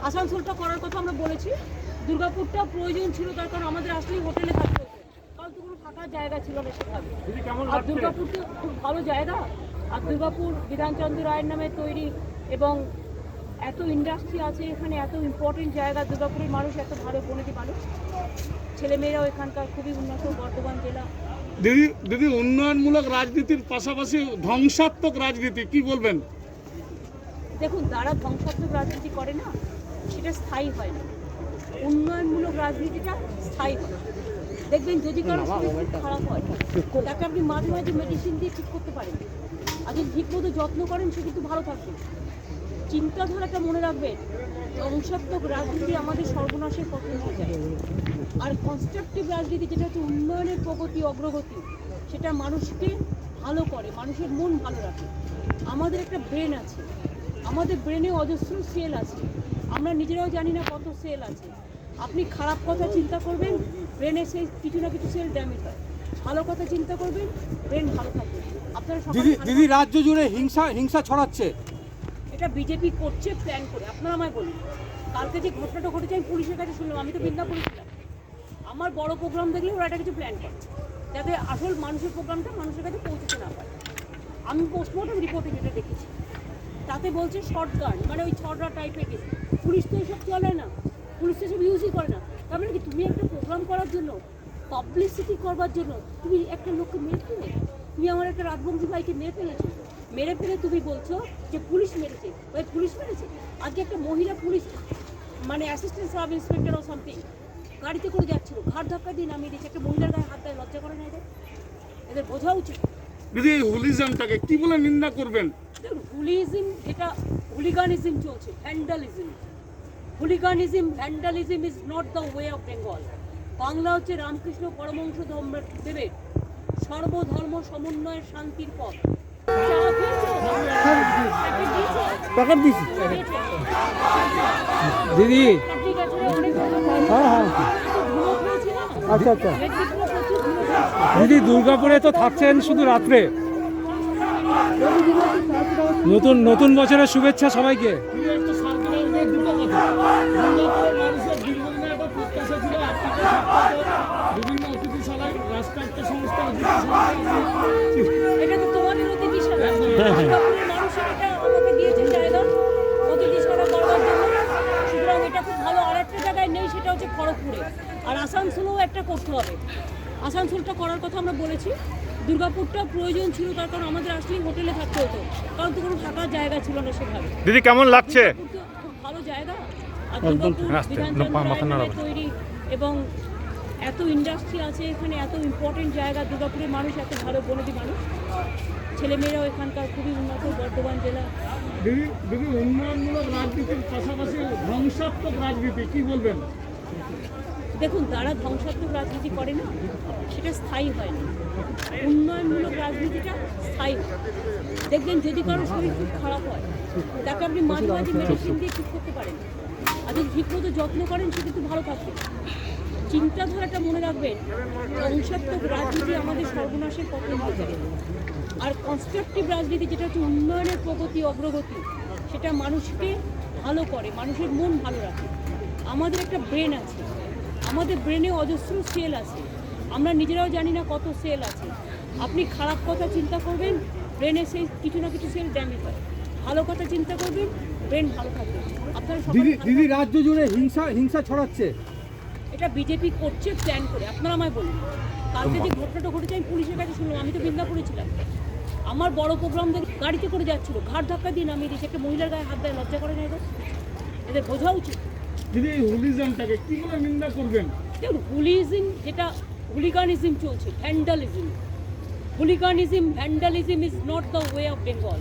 আসানসোলটা করার কথা আমরা বলেছি। দুর্গাপুরটা প্রয়োজন ছিল, তার কারণ আমাদের আসলেই হোটেলে থাকতে হতো, কারণ তো কোনো ফাঁকা জায়গা ছিল না সেভাবে। আর দুর্গাপুর তো খুব ভালো জায়গা। আর দুর্গাপুর বিধানচন্দ্র রায়ের নামে তৈরি এবং এত ইন্ডাস্ট্রি আছে এখানে, এত ইম্পর্টেন্ট জায়গা। দুর্গাপুরের মানুষ এত ভালো বনেদি মানুষ, ছেলেমেয়েরাও এখানকার খুবই উন্নত। বর্ধমান জেলা দিদি উন্নয়নমূলক রাজনীতির পাশাপাশি ধ্বংসাত্মক রাজনীতি কি বলবেন? দেখুন, যারা ধ্বংসাত্মক রাজনীতি করে না, সেটা স্থায়ী হয় না। উন্নয়নমূলক রাজনীতিটা স্থায়ী হয়। দেখবেন যদি কারো শরীর খারাপ হয়, তাকে আপনি মাঝে মাঝে মেডিসিন দিয়ে ঠিক করতে পারেন। আর যদি ঠিকমতো যত্ন করেন, সে কিন্তু ভালো থাকবে। চিন্তাধারাটা মনে রাখবেন, ধ্বংসাত্মক রাজনীতি আমাদের সর্বনাশের পথে নিয়ে যায়। আর কনস্ট্রাকটিভ রাজনীতি, যেটা হচ্ছে উন্নয়নের প্রগতি অগ্রগতি, সেটা মানুষকে ভালো করে, মানুষের মন ভালো রাখে। আমাদের একটা ব্রেন আছে, আমাদের ব্রেনে অজস্র সেল আছে, আমরা নিজেরাও জানি না কত সেল আছে। আপনি খারাপ কথা চিন্তা করবেন, ব্রেনে সেই কিছু না কিছু সেল ড্যামেজ হয়। ভালো কথা চিন্তা করবেন, ব্রেন ভালো থাকবে। আপনারা দিদি রাজ্য জুড়ে হিংসা ছড়াচ্ছে, এটা বিজেপি করছে প্ল্যান করে। আপনারা আমায় বলুন, কালকে যে ঘটনাটা ঘটেছে আমি পুলিশের কাছে শুনলাম, আমি তো বৃন্দাবনে ছিলাম। আমার বড় প্রোগ্রাম দেখলে ওরা একটা কিছু প্ল্যান করছে, যাতে আসল মানুষের প্রোগ্রামটা মানুষের কাছে পৌঁছতে না পারে। আমি পোস্টমর্টম রিপোর্টে যেটা দেখেছি, তাতে বলছে শর্ট গান, মানে ওই ছড়া টাইপের কিছু। পুলিশ তো এসব চলে না, পুলিশ তো এসব ইউজই করে না। তার মানে কি তুমি একটা প্রোগ্রাম করার জন্য, পাবলিসিটি করবার জন্য তুমি একটা লোককে মেরে ফেলে, তুমি আমার একটা রাজবংশী ভাইকে মেরে ফেলেছো, মেরে ফেলে তুমি বলছো যে পুলিশ মেরেছে। ওই পুলিশ মেরেছে? আজকে একটা মহিলা পুলিশ, মানে অ্যাসিস্ট্যান্ট সাব ইন্সপেক্টর ও সামথিং, গাড়িতে করে যাচ্ছিল, ঘাট ধাক্কা দিয়ে নামিয়ে দিয়েছে। একটা মহিলার গায়ে হাত দেয়, লজ্জা করে না এদের? এদের বোঝা উচিত। দিদি এই হোলিজমটাকে কি বলে নিন্দা করবেন? হুলিজম, এটা হুলিগানিজম চলছে, vandalism. Hooliganism, vandalism is not the way of Bengal. Bangla হচ্ছে রামকৃষ্ণ পরমহংস দেবের সর্বধর্ম সমন্বয়ের শান্তির পথ। চা খেয়েছো? প্যাকেট দিছি দিদি। ঠিক আছে, অনেক হ্যাঁ হ্যাঁ ধুলো খেয়েছি না? আচ্ছা আচ্ছা মেদিনীপুরে প্রচুর ধুলো খেয়েছি। দিদি, দুর্গাপুরে তো থাকছেন শুধু রাত্রে। নতুন বছরের শুভেচ্ছা সবাইকে। দিদি একটা সার্কুলার দিয়ে দুটো কথা। দুর্গাপুরের মানুষের দীর্ঘদিনের একটা প্রত্যাশা ছিল আপনাকে থাকতে বিভিন্ন অতিথিশালায়, রাষ্ট্রায়ত্ত সংস্থা অতিথিশালায়। এটা তো তোমাদের অতিথিশালা। দুর্গাপুরের মানুষের এটা আমাকে দিয়েছে জায়গা অতিথিশালা করবার জন্য। সুতরাং এটা খুব ভালো। আর একটা জায়গায় নেই, সেটা হচ্ছে খড়গপুরে। আর আসানসোলেও একটা করতে হবে। আসানসোলটা করার কথা আমরা বলেছি। দুর্গাপুরটা প্রয়োজন ছিল, তার কারণ আমাদের আসলেই হোটেলে থাকতে হতো, কারণ তো কোনো থাকার জায়গা ছিল না সেভাবে। দিদি কেমন লাগছে? দুর্গাপুর তো খুব ভালো জায়গা। আর দুর্গাপুর বিধানচন্দ্র তৈরি এবং এত ইন্ডাস্ট্রি আছে এখানে, এত ইম্পর্টেন্ট জায়গা। দুর্গাপুরের মানুষ এত ভালো বনেদি মানুষ, ছেলেমেয়েরাও এখানকার খুবই উন্নত। বর্ধমান জেলা। দিদি উন্নয়নমূলক রাজনীতির পাশাপাশি ধ্বংসাত্মক রাজনীতি কি বলবেন? দেখুন, যারা ধ্বংসাত্মক রাজনীতি করে না, সেটা স্থায়ী হয় না। উন্নয়নমূলক রাজনীতিটা স্থায়ী হয়। দেখবেন যদি কারো শরীর খুব খারাপ হয়, তাকে আপনি মাঝে মাঝে মেডিসিন দিয়ে ঠিক করতে পারেন। আর যদি ঠিকমতো যত্ন করেন, সে কিন্তু ভালো থাকবে। চিন্তাধারাটা মনে রাখবেন, ধ্বংসাত্মক রাজনীতি আমাদের সর্বনাশের পথে নিয়ে যাবে। আর কনস্ট্রাকটিভ রাজনীতি, যেটা হচ্ছে উন্নয়নের প্রগতি, অগ্রগতি, সেটা মানুষকে ভালো করে, মানুষের মন ভালো রাখে। আমাদের একটা ব্রেন আছে, আমাদের ব্রেনে অজস্র সেল আছে, আমরা নিজেরাও জানি না কত সেল আছে। আপনি খারাপ কথা চিন্তা করবেন, ব্রেনে সেই কিছু না কিছু সেল ড্যামেজ হয়। ভালো কথা চিন্তা করবেন, ব্রেন ভালো থাকবে। আপনারা দিদি রাজ্য জুড়ে হিংসা ছড়াচ্ছে। এটা বিজেপি করছে প্ল্যান করে। আপনারা আমায় বলুন, কালকে যে ঘটনাটা ঘটেছে আমি পুলিশের কাছে শুনলাম। আমি তো বৃন্দাপুরে ছিলাম। আমার বড় প্রোগ্রাম দেখে গাড়িতে করে যাচ্ছিল, ঘাট ধাক্কা দিয়ে নামিয়ে দিয়েছে। একটা মহিলার গায়ে হাত দেয়, লজ্জা করে না এদের? এদের বোঝা উচিত। দিদি এই হোলিজমটাকে কি বলে নিন্দা করবেন? দেখুন, হুলিজম, যেটা হুলিগানিজম চলছে, vandalism. Hooliganism, vandalism is not the way of Bengal.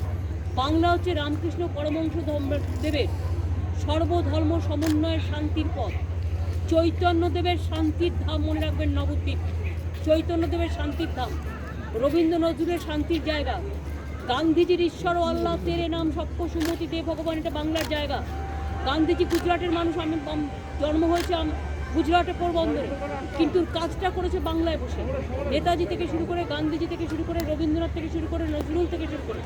Bangla হচ্ছে রামকৃষ্ণ পরমহংস দেবের সর্বধর্ম সমন্বয়ের শান্তির পথ। চৈতন্যদেবের শান্তির ধাম, মনে রাখবেন, নবদ্বীপ চৈতন্যদেবের শান্তির ধাম। রবীন্দ্র নজরুলের শান্তির জায়গা। গান্ধীজির ঈশ্বর ও আল্লাহ তেরে নাম সপ্য সুমতি দে ভগবান, এটা বাংলার জায়গা। গান্ধীজি গুজরাটের মানুষ, আমি জন্ম হয়েছে গুজরাটে পোরবন্দরে, কিন্তু কাজটা করেছে বাংলায় বসে। নেতাজি থেকে শুরু করে, গান্ধীজি থেকে শুরু করে, রবীন্দ্রনাথ থেকে শুরু করে, নজরুল থেকে শুরু করে,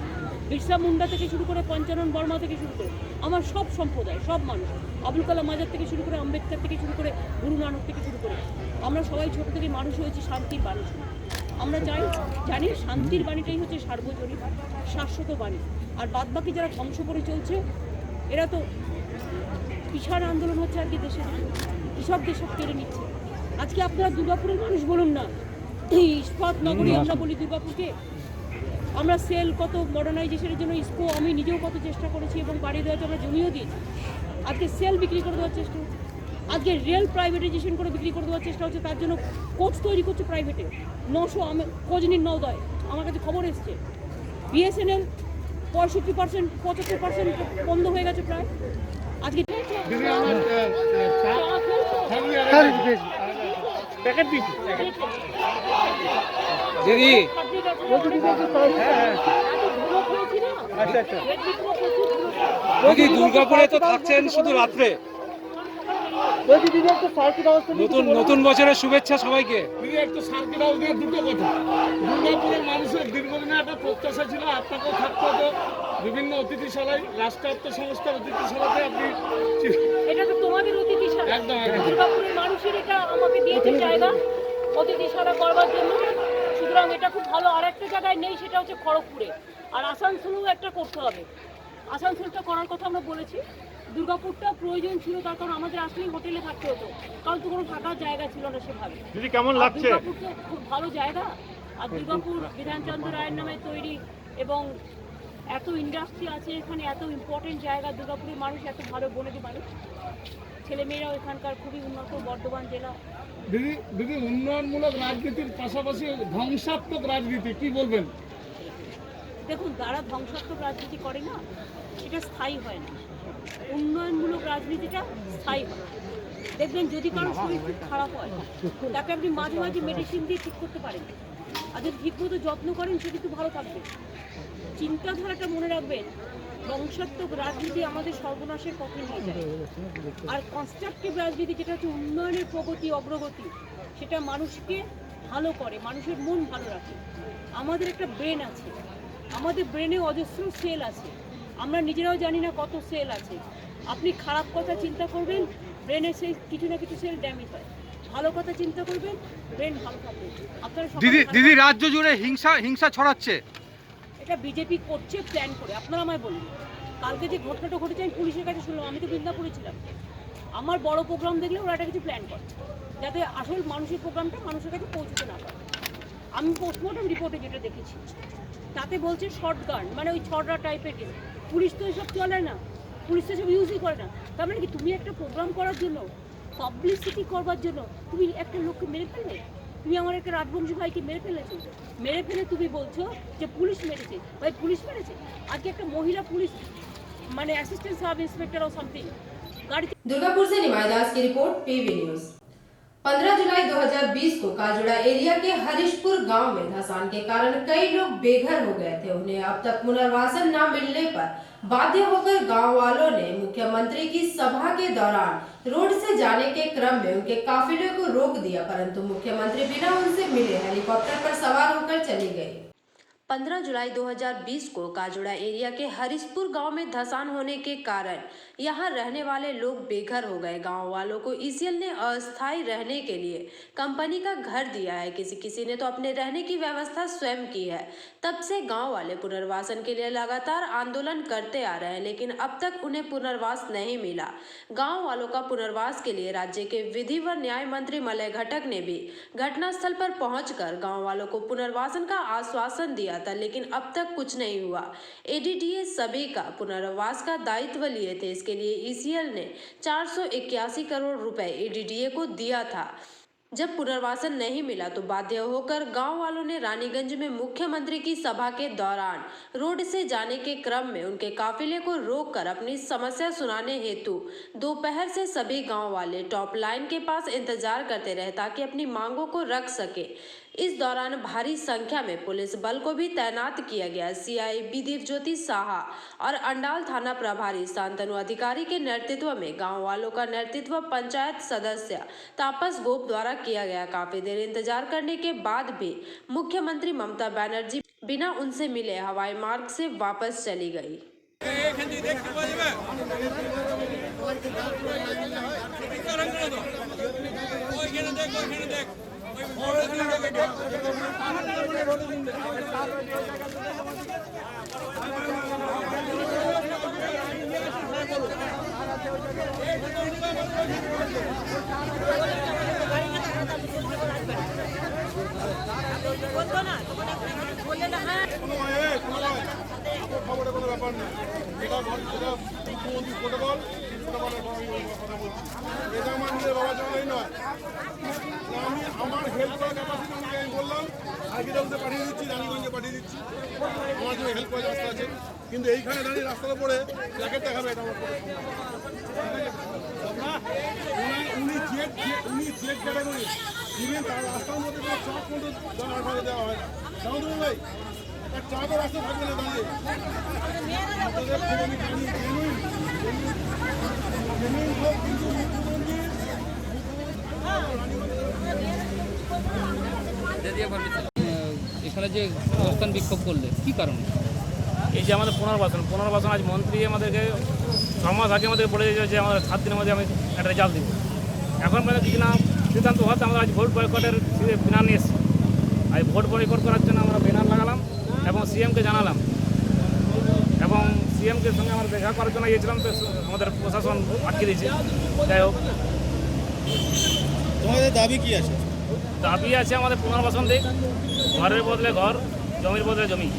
বিরসা মুন্ডা থেকে শুরু করে, পঞ্চানন বর্মা থেকে শুরু করে, আমার সব সম্প্রদায়, সব মানুষ, আবুল কালাম আজাদ থেকে শুরু করে, আম্বেদকর থেকে শুরু করে, গুরু নানক থেকে শুরু করে, আমরা সবাই ছোট থেকে মানুষ হয়েছি শান্তির বাণী। আমরা জানি শান্তির বাণীটাই হচ্ছে সার্বজনীন শাশ্বত বাণী। আর বাদবাকি যারা ধ্বংস করে চলছে, এরা তো কিষাণ আন্দোলন হচ্ছে আর কি, দেশে কৃষকদের সব কেড়ে নিচ্ছে। আজকে আপনারা দুর্গাপুরের মানুষ বলুন না, ইস্পাত নগরী আমরা বলি দুর্গাপুরকে। আমরা সেল কত মডার্নাইজেশনের জন্য ইস্কো, আমি নিজেও কত চেষ্টা করেছি এবং বাড়িয়ে দেওয়ার জন্য আমরা জমিও দিয়েছি। আজকে সেল বিক্রি করে দেওয়ার চেষ্টা হচ্ছে, আজকে রেল প্রাইভেটাইজেশন করে বিক্রি করে দেওয়ার চেষ্টা হচ্ছে। তার জন্য কোচ তৈরি করছে প্রাইভেটে 900, আমি খোঁজ নিন নওদায়, আমার কাছে খবর এসছে। বিএসএনএল 65%, 75% বন্ধ হয়ে গেছে প্রায়। আজকে দিদি আমার প্যাকেট দিচ্ছি। দিদি আচ্ছা আচ্ছা দিদি, দুর্গাপুরে তো থাকছেন শুধু রাত্রে। নতুন বছরের শুভেচ্ছা সবাইকে। দিদি একটা সার্কিট হাউস দিয়ে দুটো কথা। দুর্গাপুরের মানুষের দীর্ঘদিনের একটা প্রত্যাশা ছিল আপনাকেও থাকতে হতো বিভিন্ন অতিথিশালায়, রাষ্ট্রায়ত্ত সংস্থার অতিথিশালাতে আপনি। এটা তো তোমাদের অতিথিশালা। একদম। দুর্গাপুরের মানুষের এটা আমাকে দিয়েছে জায়গা অতিথিশালা করবার জন্য। সুতরাং এটা খুব ভালো। আর একটা জায়গায় নেই, সেটা হচ্ছে খড়গপুরে। আর আসানসোলেও একটা করতে হবে। আসানসোলটা করার কথা আমরা বলেছি, দুর্গাপুরটা প্রয়োজন ছিল, তার কারণ আমাদের আসলেই হোটেলে থাকতে হতো, কারণ তো কোনো থাকার জায়গা ছিল না সেভাবে। দিদি কেমন আর লাগছে? দুর্গাপুর তো খুব ভালো জায়গা, আর দুর্গাপুর বিধানচন্দ্র রায়ের নামে তৈরি এবং এত ইন্ডাস্ট্রি আছে এখানে, এত ইম্পর্টেন্ট জায়গা, দুর্গাপুরের মানুষ এত ভালো বনেদি মানুষ, ছেলেমেয়েরাও এখানকার খুবই উন্নত, বর্ধমান জেলা। দিদি দিদি উন্নয়নমূলক রাজনীতির পাশাপাশি ধ্বংসাত্মক রাজনীতি কি বলবেন? দেখুন, যারা ধ্বংসাত্মক রাজনীতি করে না সেটা স্থায়ী হয় না, উন্নয়নমূলক রাজনীতিটা স্থায়ী হয়। দেখবেন যদি কারো শরীর খুব খারাপ হয় তাকে আপনি মাঝে মাঝে মেডিসিন দিয়ে ঠিক করতে পারেন, আর যদি ঠিকমতো যত্ন করেন সে কিন্তু ভালো থাকবে। চিন্তাধারাটা মনে রাখবেন, ধ্বংসাত্মক রাজনীতি আমাদের সর্বনাশের পথে নিয়ে যায়, আর কনস্ট্রাকটিভ রাজনীতি যেটা হচ্ছে উন্নয়নের প্রগতি অগ্রগতি, সেটা মানুষকে ভালো করে, মানুষের মন ভালো রাখে। আমাদের একটা ব্রেন আছে, আমাদের ব্রেনে অজস্র সেল আছে, আমরা নিজেরাও জানি না কত সেল আছে। আপনি খারাপ কথা চিন্তা করবেন, ব্রেনে সেই কিছু না কিছু সেল ড্যামেজ হয়, ভালো কথা চিন্তা করবেন, ব্রেন ভালো থাকবে। আপনারা সবাই দিদি রাজ্য জুড়ে হিংসা ছড়াচ্ছে। এটা বিজেপি করছে প্ল্যান করে। আপনারা আমায় বলুন, কালকে যে ঘটনাটা ঘটেছে আমি পুলিশের কাছে শুনলাম, আমি তো বৃন্দাপুরে ছিলাম। আমার বড় প্রোগ্রাম দেখলে ওরা একটা কিছু প্ল্যান করে যাতে আসল মানুষের প্রোগ্রামটা মানুষের কাছে পৌঁছতে না পারে। আমি পোস্টমর্টম রিপোর্টে যেটা দেখেছি তাতে বলছে শর্ট গান, মানে ওই ছড়া টাইপের কেস। পুলিশ তো এসব চলে না, পুলিশ তো এসব ইউজই করে না। তার মানে কি তুমি একটা প্রোগ্রাম করার জন্য, পাবলিসিটি করবার জন্য তুমি একটা লোককে মেরে ফেললে? তুমি আমার একটা রাজবংশী ভাইকে মেরে ফেলেছো, মেরে ফেলে তুমি বলছো যে পুলিশ মেরেছে। ভাই পুলিশ মেরেছে? আজকে একটা মহিলা পুলিশ মানে অ্যাসিস্ট্যান্ট সাব ইন্সপেক্টর और समथिंग गाड़ी। दुर्गापुर से निमाय दास की रिपोर्ट, पीवी न्यूज। 15 जुलाई 2020 को काजुड़ा एरिया के हरीशपुर गांव में धसान के कारण कई लोग बेघर हो गए थे। उन्हें अब तक पुनर्वासन न मिलने पर बाध्य होकर गांव वालों ने मुख्यमंत्री की सभा के दौरान रोड से जाने के क्रम में उनके काफिले को रोक दिया, परंतु मुख्यमंत्री बिना उनसे मिले हेलीकॉप्टर पर सवार होकर चली गई। 15 जुलाई 2020 को काजुड़ा एरिया के हरीशपुर गांव में धसान होने के कारण यहां रहने वाले लोग बेघर हो गए। गांव वालों को ईसीएल ने अस्थायी रहने के लिए कंपनी का घर दिया है, किसी ने तो अपने रहने की व्यवस्था स्वयं की है। तब से गांव वाले पुनर्वासन के लिए लगातार आंदोलन करते आ रहे हैं, लेकिन अब तक उन्हें पुनर्वास नहीं मिला। गांव वालों का पुनर्वास के लिए राज्य के विधि व न्याय मंत्री मलय घटक ने भी घटनास्थल पर पहुंचकर गांव वालों को पुनर्वासन का आश्वासन दिया था, लेकिन अब तक कुछ नहीं हुआ। एडीडीए सभी का पुनर्वास का दायित्व लिए थे। इसके लिए ईसीएल ने 481 करोड़ रुपए एडीडीए को दिया था। जब पुनर्वासन नहीं मिला तो बाध्य होकर गांव वालों ने रानीगंज में मुख्यमंत्री की सभा के दौरान रोड से जाने के क्रम में उनके काफिले को रोककर अपनी समस्या सुनाने हेतु दोपहर से सभी गांव वाले टॉप लाइन के पास इंतजार करते रहे ताकि अपनी मांगों को रख सके। इस दौरान भारी संख्या में पुलिस बल को भी तैनात किया गया। सीआईबी दीपज्योति साहा और अंडाल थाना प्रभारी शांतनु अधिकारी के नेतृत्व में गांव वालों का नेतृत्व पंचायत सदस्य तापस गोप द्वारा किया गया। काफी देर इंतजार करने के बाद भी मुख्यमंत्री ममता बनर्जी बिना उनसे मिले हवाई मार्ग से वापस चली गई। খবরের কোনো ব্যাপার নেই, এটা মুখ্যমন্ত্রী প্রোটোকল কথা বলছি, এটা আমার নিজের বাবা জানাই নয়। আমি আমার হেল্প করার ক্যাপাসিটি অনুযায়ী আমি বললাম হাইকিডাউসে পাঠিয়ে দিচ্ছি, রানীগঞ্জে পাঠিয়ে দিচ্ছি, আমার জন্য হেল্প করার রাস্তা আছে। কিন্তু এইখানে দাঁড়িয়ে রাস্তার উপরে জ্যাকেট দেখাবে, এটা আমার উনি জেট ক্যাটাগরি ইভেন তার রাস্তার মধ্যে কোনো ট্রাক মধ্যে দেওয়া হয় না। সামন্ত ভাই একটা ট্রাকও রাস্তা থাকবে না দাঁড়িয়ে। আপনাদের খুব আমি জানি জেনুইন লোক, কিন্তু মুখ্যমন্ত্রী এখানে যে অবস্থান বিক্ষোভ করলে কি কারণ? এই যে আমাদের পুনর্বাসন আজ মন্ত্রী আমাদেরকে 6 মাস আগে আমাদের বলে দিয়েছে যে আমাদের 7 দিনের মধ্যে আমি একটা রেজাল্ট দিব। এখন মানে কিছু না সিদ্ধান্ত হওয়াতে আমরা আজ ভোট বয়কটের ব্যানার নিয়ে এসেছি। আজ ভোট বয়কট করার জন্য আমরা ব্যানার লাগালাম এবং সিএমকে জানালাম এবং সিএম কে সঙ্গে আমরা দেখা করার জন্য গিয়েছিলাম, তো আমাদের প্রশাসন আটকে দিয়েছে। যাই হোক, তোমাদের দাবি কি আছে? দাবি আছে আমাদের পুনর্বাসন দিক, ঘরের বদলে ঘর, জমির বদলে জমি।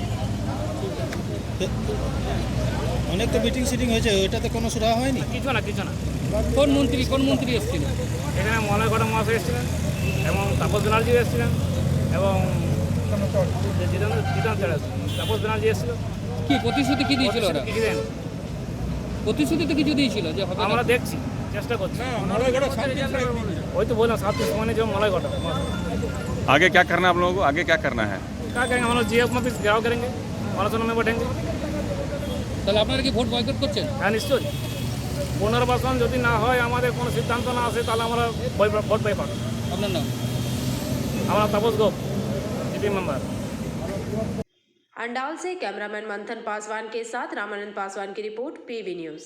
অনেক তো মিটিং সিটিং হয়েছে, ওইটাতে কোনো সুরা হয়নি? কিছু না। কোন মন্ত্রী এসেছিলেন? এখানে মলয় ঘটক মহাশয় এসেছিলেন এবং তাপস ব্যানার্জি এসেছিলেন এবং তাপস ব্যানার্জি এসেছিল। কি প্রতিশ্রুতি কি দিয়েছিল ওরা? কি দেন? প্রতিশ্রুতি তো কিছু দিয়েছিল যে হবে। আমরা দেখছি, চেষ্টা করছি। ওই তো বললাম 7 दिन समय जो मलय घटक। आगे क्या करना है आप लोगों को? आगे क्या करना है? क्या करेंगे हम लोग? जीएफ ऑफिस घेराव करेंगे, प्रशासन में बैठेंगे। তাহলে আপনারা কি ভোট বয়কট করছেন? হ্যাঁ, নিশ্চয়ই। পুনর্বাসন যদি না হয়, আমাদের কোনো সিদ্ধান্ত না আসে, তাহলে আমরা ভোট পাই পাবো। আপনার নাম? আমরা তাপস গোপ, जीपी मेंबर। अंडाल से कैमरामैन मंथन पासवान के साथ रामानंद पासवान की रिपोर्ट, पीवी न्यूज।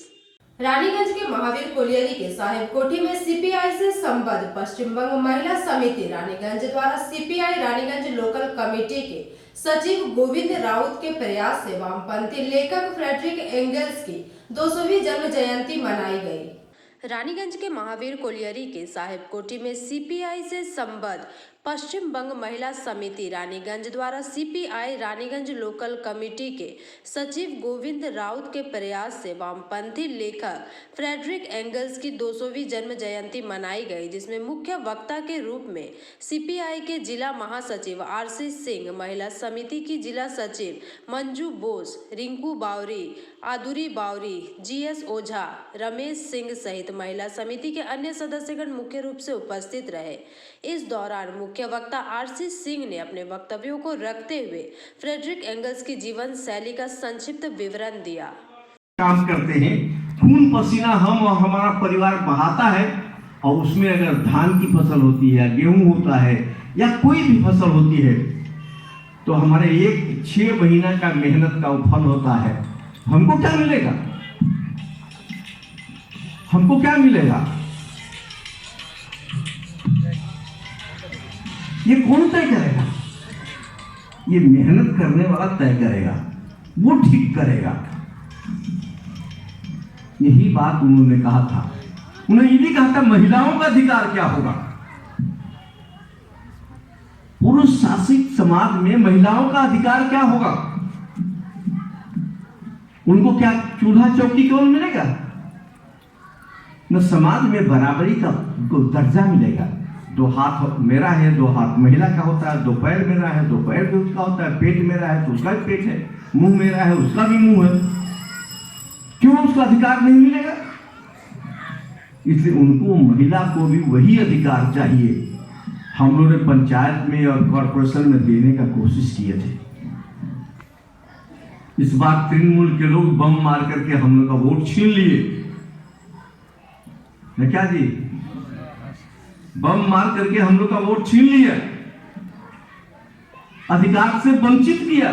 रानीगंज के महावीर कोलियरी के साहेब कोठी में सीपीआई से संबद्ध पश्चिम बंग महिला समिति रानीगंज द्वारा सीपीआई रानीगंज लोकल कमेटी के सचिव गोविंद राउत के प्रयास से वामपंथी लेखक फ्रेडरिक एंगल्स की 200वीं जन्म जयंती मनाई गई। रानीगंज के महावीर कोलियरी के साहेब कोठी में सीपीआई से संबद्ध पश्चिम बंग महिला समिति रानीगंज द्वारा सीपीआई रानीगंज लोकल कमेटी के सचिव गोविंद राउत के प्रयास से वामपंथी लेखक फ्रेडरिक एंगल्स की 200वीं जन्म जयंती मनाई गई, जिसमें मुख्य वक्ता के रूप में सीपीआई के जिला महासचिव आरसी सिंह, महिला समिति की जिला सचिव मंजू बोस, रिंकू बावरी, आदुरी बावरी, जीएस ओझा, रमेश सिंह सहित महिला समिति के अन्य सदस्यगण मुख्य रूप से उपस्थित रहे। इस दौरान मुख्य वक्ता आरसी सिंह ने अपने वक्तव्यों को रखते हुए फ्रेडरिक एंगल्स की जीवन शैली का संक्षिप्त विवरण दिया। काम करते हैं, खून पसीना हम और हमारा परिवार बहाता है, और उसमें अगर धान की फसल होती है, गेहूं होता है या कोई भी फसल होती है, तो हमारे 6 महीना का मेहनत का फल होता है। हमको क्या मिलेगा? हमको क्या मिलेगा? ये कौन तय करेगा? ये मेहनत करने वाला तय करेगा, वो ठीक करेगा। यही बात उन्होंने कहा था। उन्होंने ये भी कहा था महिलाओं का अधिकार क्या होगा। पुरुष शासित समाज में महिलाओं का अधिकार क्या होगा? उनको क्या चूल्हा चौकी कौन मिलेगा? न समाज में बराबरी का दर्जा मिलेगा। 2 हाथ मेरा है, 2 हाथ महिला का होता है, 2 पैर मेरा है, 2 पैर भी उसका होता है, पेट मेरा है तो उसका भी पेट है, मुंह मेरा है उसका भी मुंह है। क्यों उसका अधिकार नहीं मिलेगा? इसलिए उनको, महिला को भी वही अधिकार चाहिए। हम लोगों ने पंचायत में और कॉर्पोरेशन में देने का कोशिश किए थे। इस बार तृणमूल के लोग बम मार करके हम लोग का वोट छीन लिए। क्या जी? बम मार करके हम लोग का वोट छीन लिया, अधिकार से वंचित किया।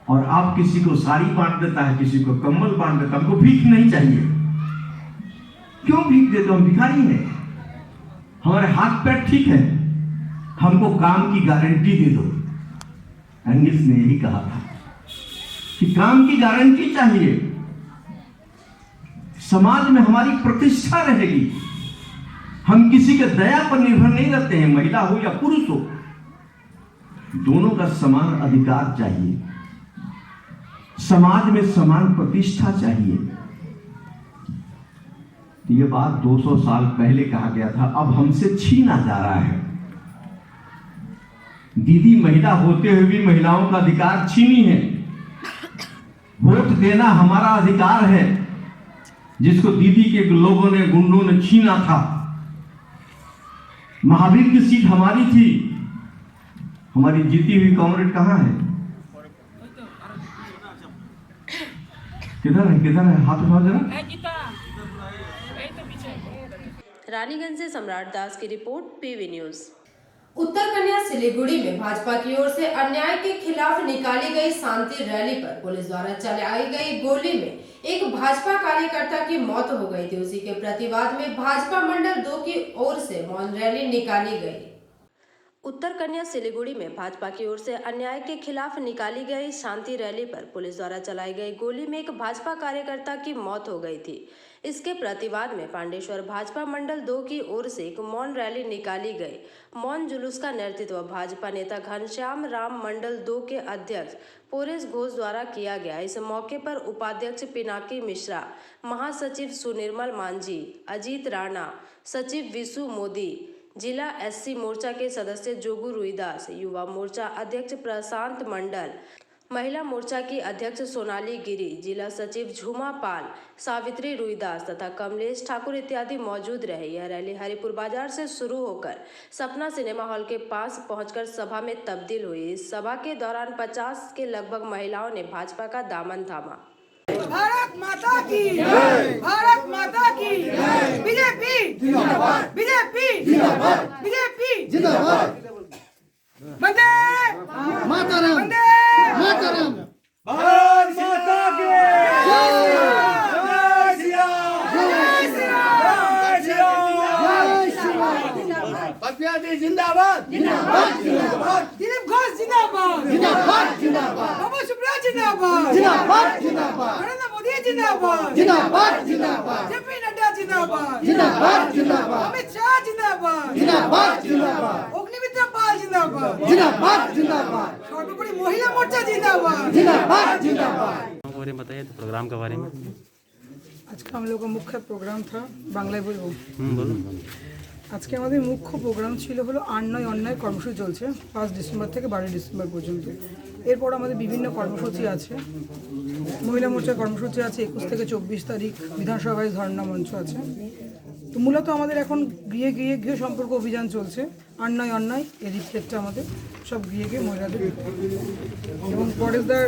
और आप किसी को साड़ी बांट देता है, किसी को कंबल बांट देता है। हमको भीख नहीं चाहिए। क्यों भीख देते? हम भिखारी हैं। हमारे हाथ पैर ठीक है, हमको काम की गारंटी दे दो। एंगल्स ने यही कहा था कि काम की गारंटी चाहिए, समाज में हमारी प्रतिष्ठा रहेगी। हम किसी के दया पर निर्भर नहीं रहते हैं, महिला हो या पुरुष हो, दोनों का समान अधिकार चाहिए। समाज में समान प्रतिष्ठा चाहिए। ये बात 200 साल पहले कहा गया था, अब हमसे छीना जा रहा है। दीदी महिला होते हुए भी महिलाओं का अधिकार छीनी है। वोट देना हमारा अधिकार है, जिसको दीदी के लोगों ने, गुंडों ने छीना था। महावीर की सीट हमारी थी। हमारी जीती हुई कॉमरेड कहां है? किधर है? किधर है? हाथ उठाओ जरा। रानीगंज से सम्राट दास की रिपोर्ट, पीवी न्यूज। उत्तर कन्या सिलीगुड़ी में भाजपा की ओर से अन्याय के खिलाफ निकाली गई शांति रैली पर पुलिस द्वारा चलाई गई गोली में एक भाजपा कार्यकर्ता की मौत हो गई थी। उसी के प्रतिवाद में भाजपा मंडल 2 की ओर से मौन रैली निकाली गई। उत्तर कन्या सिलीगुड़ी में भाजपा की ओर से अन्याय के खिलाफ निकाली गई शांति रैली पर पुलिस द्वारा चलाई गई गोली में एक भाजपा कार्यकर्ता की मौत हो गई थी। इसके प्रतिवाद में पांडेश्वर भाजपा मंडल 2 की ओर से एक मौन रैली निकाली गई। मौन जुलूस का नेतृत्व भाजपा नेता घनश्याम राम मंडल 2 के अध्यक्ष पोरेश घोष द्वारा किया गया। इस मौके पर उपाध्यक्ष पिनाकी मिश्रा, महासचिव सुनिर्मल मांझी, अजीत राणा, सचिव विशु मोदी, जिला एससी मोर्चा के सदस्य जोगू रुईदास, युवा मोर्चा अध्यक्ष प्रशांत मंडल, महिला मोर्चा की अध्यक्ष सोनाली गिरी, जिला सचिव झूमा पाल, सावित्री रुईदास तथा कमलेश ठाकुर इत्यादि मौजूद रहे। यह रैली हरिपुर बाजार से शुरू होकर सपना सिनेमा हॉल के पास पहुंचकर सभा में तब्दील हुई। इस सभा के दौरान 50 के लगभग महिलाओं ने भाजपा का दामन थामा। भारत माता की जय, भारत माता की जय, बीजेपी जिंदाबाद, बीजेपी जिंदाबाद, बीजेपी जिंदाबाद, वंदे मातरम, वंदे मातरम, भारत माता की जय, जय श्री राम, जय श्री राम, जय श्री राम, पपियादी जिंदाबाद, जिंदाबाद, जिंदाबाद, दिलीप घोष जिंदाबाद, जिंदाबाद, जिंदाबाद, बाबू सुप्रिया जिंदाबाद, जिंदाबाद, जिंदाबाद, नरेंद्र मोदी जिंदाबाद, जिंदाबाद, जिंदाबाद, जेपी नड्डा जिंदाबाद, जिंदाबाद, जिंदाबाद, अमित शाह जिंदाबाद, जिंदाबाद, जिंदाबाद, अग्निमित्र पाल जिंदाबाद, जिंदाबाद, जिंदाबाद, सर्वोपरि महिला मोर्चा जिंदाबाद, जिंदाबाद, जिंदाबाद। बताइए तो प्रोग्राम के बारे में। आज का हम लोग का मुख्य प्रोग्राम था बांग्लाয় বলবো। আজকে আমাদের মুখ্য প্রোগ্রাম ছিল হলো আন্যায় অন্যায় কর্মসূচি চলছে 5 ডিসেম্বর থেকে 12 ডিসেম্বর পর্যন্ত। এরপর আমাদের বিভিন্ন কর্মসূচি আছে, মহিলা মোর্চার কর্মসূচি আছে 21 থেকে 24 তারিখ, বিধানসভায় ধর্ণা মঞ্চ আছে। তো মূলত আমাদের এখন গৃহ সম্পর্ক অভিযান চলছে, অন্যায় অন্যায় এর রিফ্লেক্টটা আমাদের সব গৃহে মহিলাদের এবং পরেশদার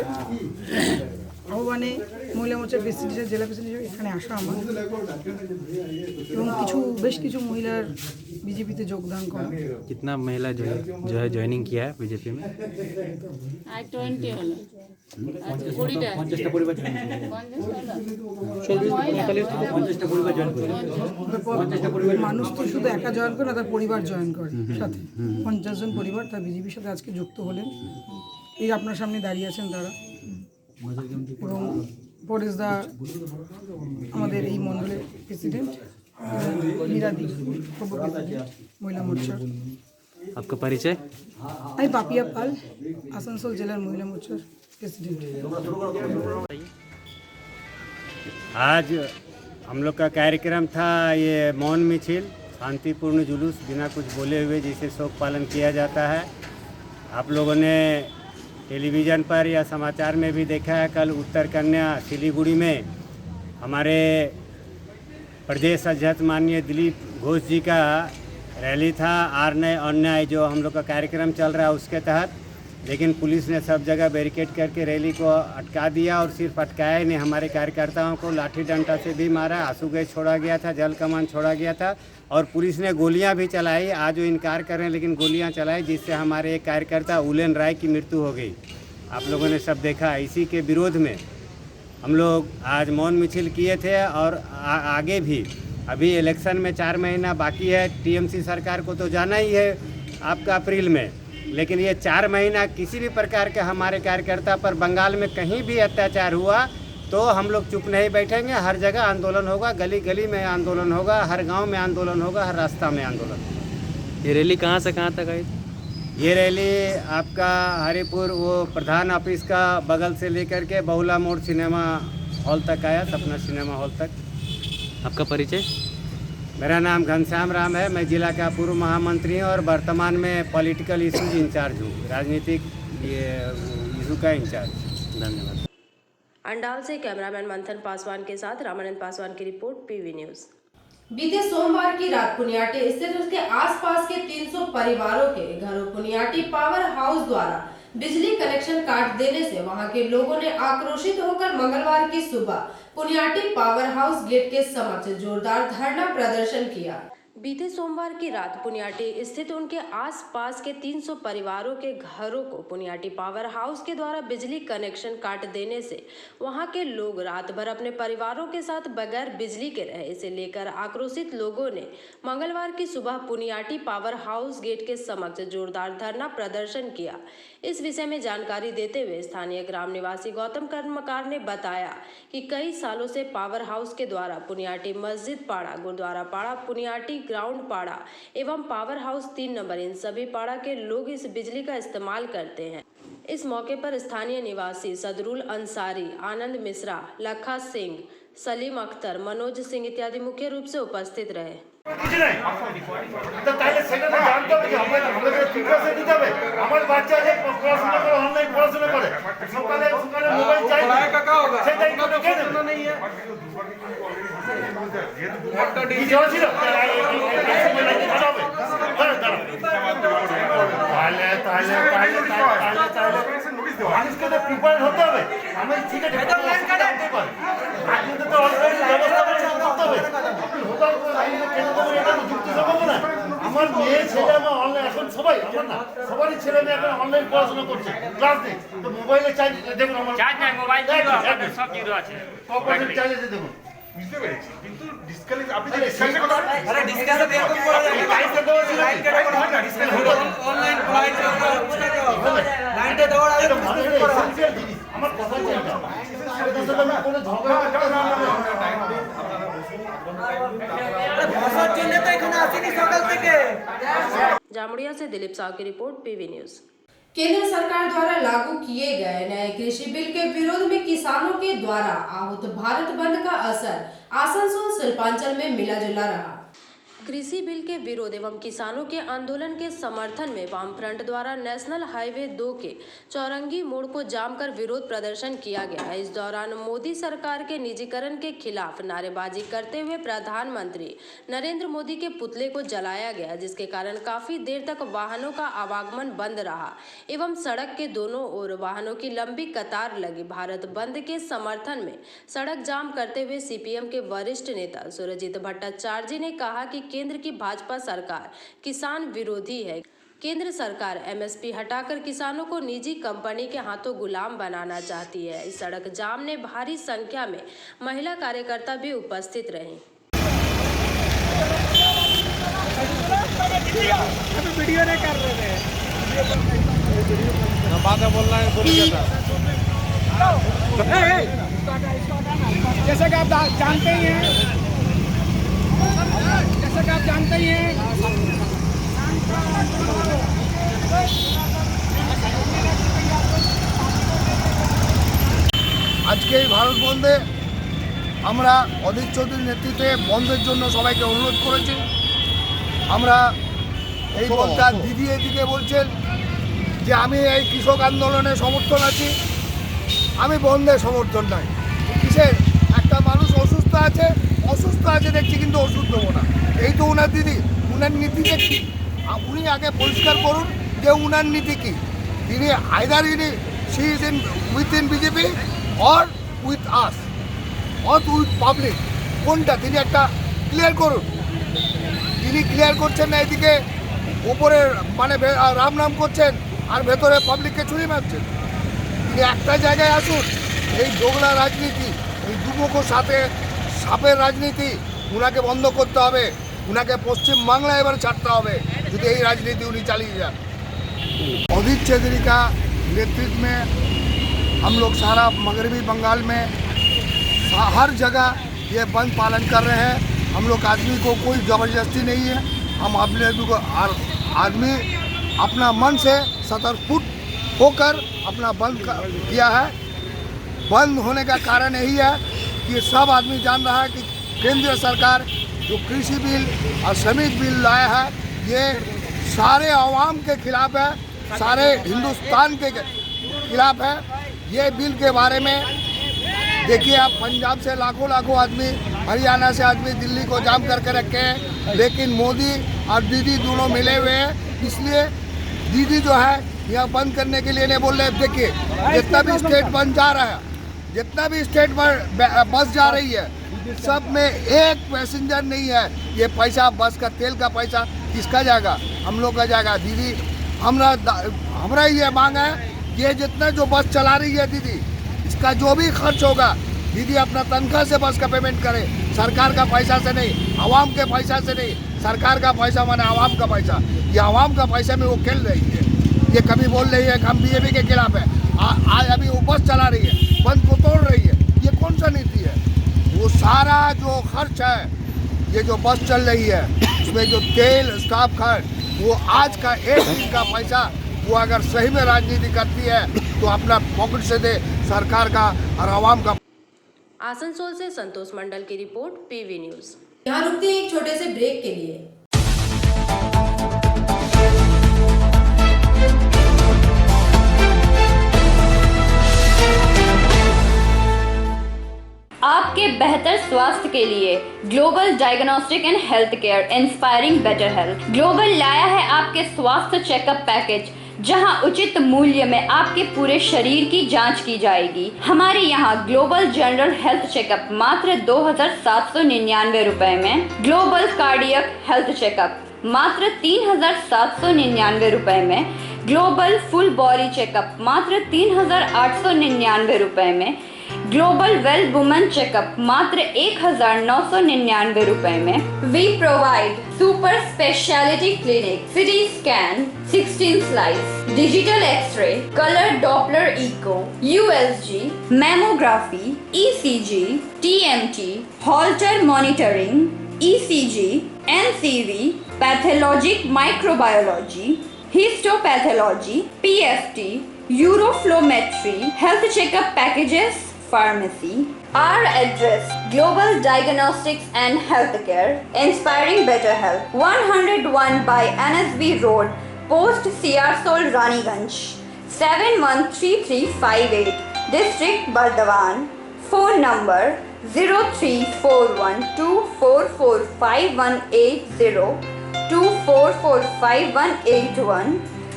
আহ্বানে মহিলা মোর্চার প্রেসিডেন্ট জেলা প্রেসিডেন্ট এখানে আসা আমার এবং বেশ কিছু মহিলার बीजेपी योगदान करा। कितना महिला जो है ज्वाइनिंग किया है बीजेपी में? आज 20 হলো। আজ 20টা 50টা পরিবার জয়েন করেছে। মানুষ তো শুধু একা জয়েন করে না, তার পরিবার জয়েন করে সাথে 50 জন পরিবার তার বিজেপির সাথে আজকে যুক্ত হলেন। এই আপনার সামনে দাঁড়িয়ে আছেন তারা এবং পরেশদা আমাদের এই মণ্ডলের প্রেসিডেন্ট, मीरादी महिला मोर्चा। आपका परिचय? आई पापिया पाल, आसनसोल जिला महिला मोर्चा प्रेसिडेंट। आज हम लोग का कार्यक्रम था ये मौन मिছিল, शांतिपूर्ण जुलूस, बिना कुछ बोले हुए जिसे शोक पालन किया जाता है। आप लोगों ने टेलीविज़न पर या समाचार में भी देखा है, कल उत्तर कन्या सिलीगुड़ी में हमारे प्रदेश अध्यक्ष माननीय दिलीप घोष जी का रैली था, आर्नय अन्याय जो हम लोग का कार्यक्रम चल रहा है उसके तहत। लेकिन पुलिस ने सब जगह बैरिकेड करके रैली को अटका दिया और सिर्फ अटकाया ही नहीं, हमारे कार्यकर्ताओं को लाठी डंडा से भी मारा, आंसू गैस छोड़ा गया था, जल कमान छोड़ा गया था और पुलिस ने गोलियां भी चलाई। आज वो इनकार कर रहे हैं लेकिन गोलियां चलाई, जिससे हमारे एक कार्यकर्ता उलेन राय की मृत्यु हो गई। आप लोगों ने सब देखा। इसी के विरोध में हम लोग आज मौन मिছিল किए थे और आगे भी अभी इलेक्शन में 4 महीना बाकी है। टीएमसी सरकार को तो जाना ही है आपका अप्रैल में, लेकिन ये 4 महीना किसी भी प्रकार के हमारे कार्यकर्ता पर बंगाल में कहीं भी अत्याचार हुआ तो हम लोग चुप नहीं बैठेंगे। हर जगह आंदोलन होगा, गली गली में आंदोलन होगा, हर गांव में आंदोलन होगा, हर रास्ता में आंदोलन। ये रैली कहाँ से कहाँ तक आई? ये रैली आपका हरिपुर वो प्रधान ऑफिस का बगल से लेकर के बहुला मोड़ सिनेमा हॉल तक आया, सपना सिनेमा हॉल तक। आपका परिचय? मेरा नाम घनश्याम राम है, मैं जिला का पूर्व महामंत्री हूँ और वर्तमान में पॉलिटिकल इशूज इंचार्ज हूँ, राजनीतिक इशू का इंचार्ज। धन्यवाद। अंडाल से कैमरामैन मंथन पासवान के साथ रामानंद पासवान की रिपोर्ट, पीवी न्यूज़। बीते सोमवार की रात पुनियाटी स्थित उसके आसपास के 300 परिवारों के घरों पुनियाटी पावर हाउस द्वारा बिजली कनेक्शन काट देने से वहां के लोगों ने आक्रोशित होकर मंगलवार की सुबह पुनियाटी पावर हाउस गेट के समक्ष जोरदार धरना प्रदर्शन किया। बीते सोमवार की रात पुनियाटी स्थित उनके आसपास के 300 परिवारों के घरों को पुनियाटी पावर हाउस के द्वारा बिजली कनेक्शन काट देने से वहां के लोग रात भर अपने परिवारों के साथ बगैर बिजली के रहे। इसे लेकर आक्रोशित लोगों ने मंगलवार की सुबह पुनियाटी पावर हाउस गेट के समक्ष जोरदार धरना प्रदर्शन किया। इस विषय में जानकारी देते हुए स्थानीय ग्राम निवासी गौतम कर्मकार ने बताया कि कई सालों से पावर हाउस के द्वारा पुनियाटी मस्जिद पाड़ा, गुरुद्वारा पाड़ा, पुनियाटी ग्राउंड पाड़ा एवं पावर हाउस 3 नंबर इन सभी पाड़ा के लोग इस बिजली का इस्तेमाल करते हैं। इस मौके पर स्थानीय निवासी सदरुल अंसारी, आनंद मिश्रा, लखा सिंह, सलीम अख्तर, मनोज सिंह इत्यादि मुख्य रूप से उपस्थित रहे। আমার মেয়ে ছেলে আমার অনলাইন এখন সবাই আমার না সবারই ছেলে মেয়ে এখন অনলাইন পড়াশোনা করছে ক্লাস নেই তো মোবাইলে চার্জ দেখুন আমার চার্জ নাই, মোবাইল সব জিরো আছে, কপারেটিভ চার্জ আছে দেখুন বুঝতে পেরেছি, কিন্তু ডিসকালেজ আপনি যে ডিসকালেজ করেন আরে ডিসকাসে দেখুন করা যাবে, লাইনটা দেওয়া হয় না, ডিসকাস অনলাইন লাইন লাইনটা দেওয়ার আগে মানুষের এসেনশিয়াল জিনিস আমার কথা চাই না সেটার সাথে আমি কোনো ঝগড়া ভাষার জন্য তো এখানে আসেনি সকাল থেকে। जामुड़िया से दिलीप साहू की रिपोर्ट, पीवी न्यूज। केंद्र सरकार द्वारा लागू किए गए नए कृषि बिल के विरोध में किसानों के द्वारा आहूत भारत बंद का असर आसनसोल शिल्पांचल में मिला जुला रहा। कृषि बिल के विरोध एवं किसानों के आंदोलन के समर्थन में वामफ्रंट द्वारा नेशनल हाईवे 2 के चौरंगी मोड़ को जाम कर विरोध प्रदर्शन किया गया। इस दौरान मोदी सरकार के निजीकरण के खिलाफ नारेबाजी करते हुए प्रधानमंत्री नरेंद्र मोदी के पुतले को जलाया गया, जिसके कारण काफी देर तक वाहनों का आवागमन बंद रहा एवं सड़क के दोनों ओर वाहनों की लंबी कतार लगी। भारत बंद के समर्थन में सड़क जाम करते हुए सीपीएम के वरिष्ठ नेता सुरजीत भट्टाचार्य ने कहा कि केंद्र की भाजपा सरकार किसान विरोधी है। केंद्र सरकार एमएसपी हटाकर किसानों को निजी कंपनी के हाथों गुलाम बनाना चाहती है। इस सड़क जाम में भारी संख्या में महिला कार्यकर्ता भी उपस्थित रहीं। वीडियो नहीं कर रहे थे, बातें बोलना है, बोलिए जैसे कि आप जानते ही हैं, जैसे कि आप जानते ही हैं আজকে এই ভারত বন্ধে আমরা অধীর চৌধুরীর নেতৃত্বে বন্ধের জন্য সবাইকে অনুরোধ করেছি। আমরা এই বলটা দিদি এদিকে বলছেন যে আমি এই কৃষক আন্দোলনে সমর্থন আছি, আমি বন্ধের সমর্থন নাই। কিসের? একটা মানুষ অসুস্থ আছে দেখছি কিন্তু ওষুধ দেবো না, এই তো উনার দিদি। উনার নীতিটা কি উনি আগে পরিষ্কার করুন যে উনার নীতি কি। তিনি either she is with BJP or with us or with public, কোনটা তিনি একটা ক্লিয়ার করুন। তিনি ক্লিয়ার করছেন না, এদিকে ওপরে মানে রাম নাম করছেন আর ভেতরে পাবলিককে ছুরি মারছেন। তিনি একটা জায়গায় আসুন। এই দোগলা রাজনীতি, এই দুমুখো সাথে সাপের রাজনীতি উনাকে বন্ধ করতে হবে। উনাকে পশ্চিমবাংলা এবার ছাড়তে হবে যদি এই রাজনীতি উনি চালিয়ে যান। अधीर चौधरी का नेतृत्व में हम लोग सारा मगरबी बंगाल में हर जगह ये बंद पालन कर रहे हैं। हम लोग आदमी को कोई ज़बरदस्ती नहीं है, हम अपने आदमी अपना मन से सतर्कफुट होकर अपना बंद किया है। बंद होने का कारण यही है कि सब आदमी जान रहा है कि केंद्र सरकार जो कृषि बिल और श्रमिक बिल लाया है ये सारे आवाम के खिलाफ है, सारे हिंदुस्तान के खिलाफ है। ये बिल के बारे में देखिए आप, पंजाब से लाखों आदमी, हरियाणा से आदमी दिल्ली को जाम करके रखे हैं, लेकिन मोदी और दीदी दोनों मिले हुए हैं। इसलिए दीदी जो है यह बंद करने के लिए नहीं बोल रहे। देखिए जितना भी स्टेट बंद जा रहा है, जितना भी स्टेट बस जा रही है, सब में एक पैसेंजर नहीं है। ये पैसा बस का तेल का पैसा किसका जाएगा? हम लोग का जाएगा। दीदी हमरा ये मांग है, ये जितना जो बस चला रही है दीदी, इसका जो भी खर्च होगा दीदी अपना तनख्वाह से बस का पेमेंट करे, सरकार का पैसा से नहीं, आवाम के पैसा से नहीं। सरकार का पैसा माने आवाम का पैसा, ये आवाम का पैसा में वो खेल रही है। ये कभी बोल रही है कि हम बीजेपी के खिलाफ है, आज अभी वो बस चला रही है, बंद को तोड़ रही है। ये कौन सा नीति है? वो सारा जो खर्च है, ये जो बस चल रही है उसमें जो तेल स्टाफ खर्च, वो आज का एक दिन का पैसा वो अगर सही में राजनीति करती है तो अपना पॉकेट से दे, सरकार का और आवाम का। आसनसोल से संतोष मंडल की रिपोर्ट, पीवी न्यूज। यहाँ रुकते हैं एक छोटे से ब्रेक के लिए। आपके बेहतर स्वास्थ्य के लिए global diagnostic and health care inspiring better health. Global लाया है आपके स्वास्थ्य चेकअप पैकेज, जहां उचित मूल्य में आपके पूरे शरीर की जांच की जाएगी। हमारे यहां ग्लोबल जनरल हेल्थ चेकअप मात्र 2799 रुपए में, ग्लोबल कार्डियक हेल्थ चेकअप मात्र 3799 रुपए में, ग्लोबल फुल बॉडी चेकअप मात्र 3899 रुपए में, ग्लोबल वेल वुमेन चेकअप मात्र 1999 रुपए में। We provide super speciality clinic, CT scan, 16 slice, digital x-ray, colour doppler echo, USG, mammography, ECG, TMT, Holter monitoring, ECG, NCV, pathologic microbiology, histopathology, PFT, uroflowmetry, health checkup packages, pharmacy. Our address: Global Diagnostics and Healthcare, inspiring better health. 101 by NSB Road, Post Siarsol, Raniganj. 713358, District Bardhaman. Phone number 0341244580, 24458181.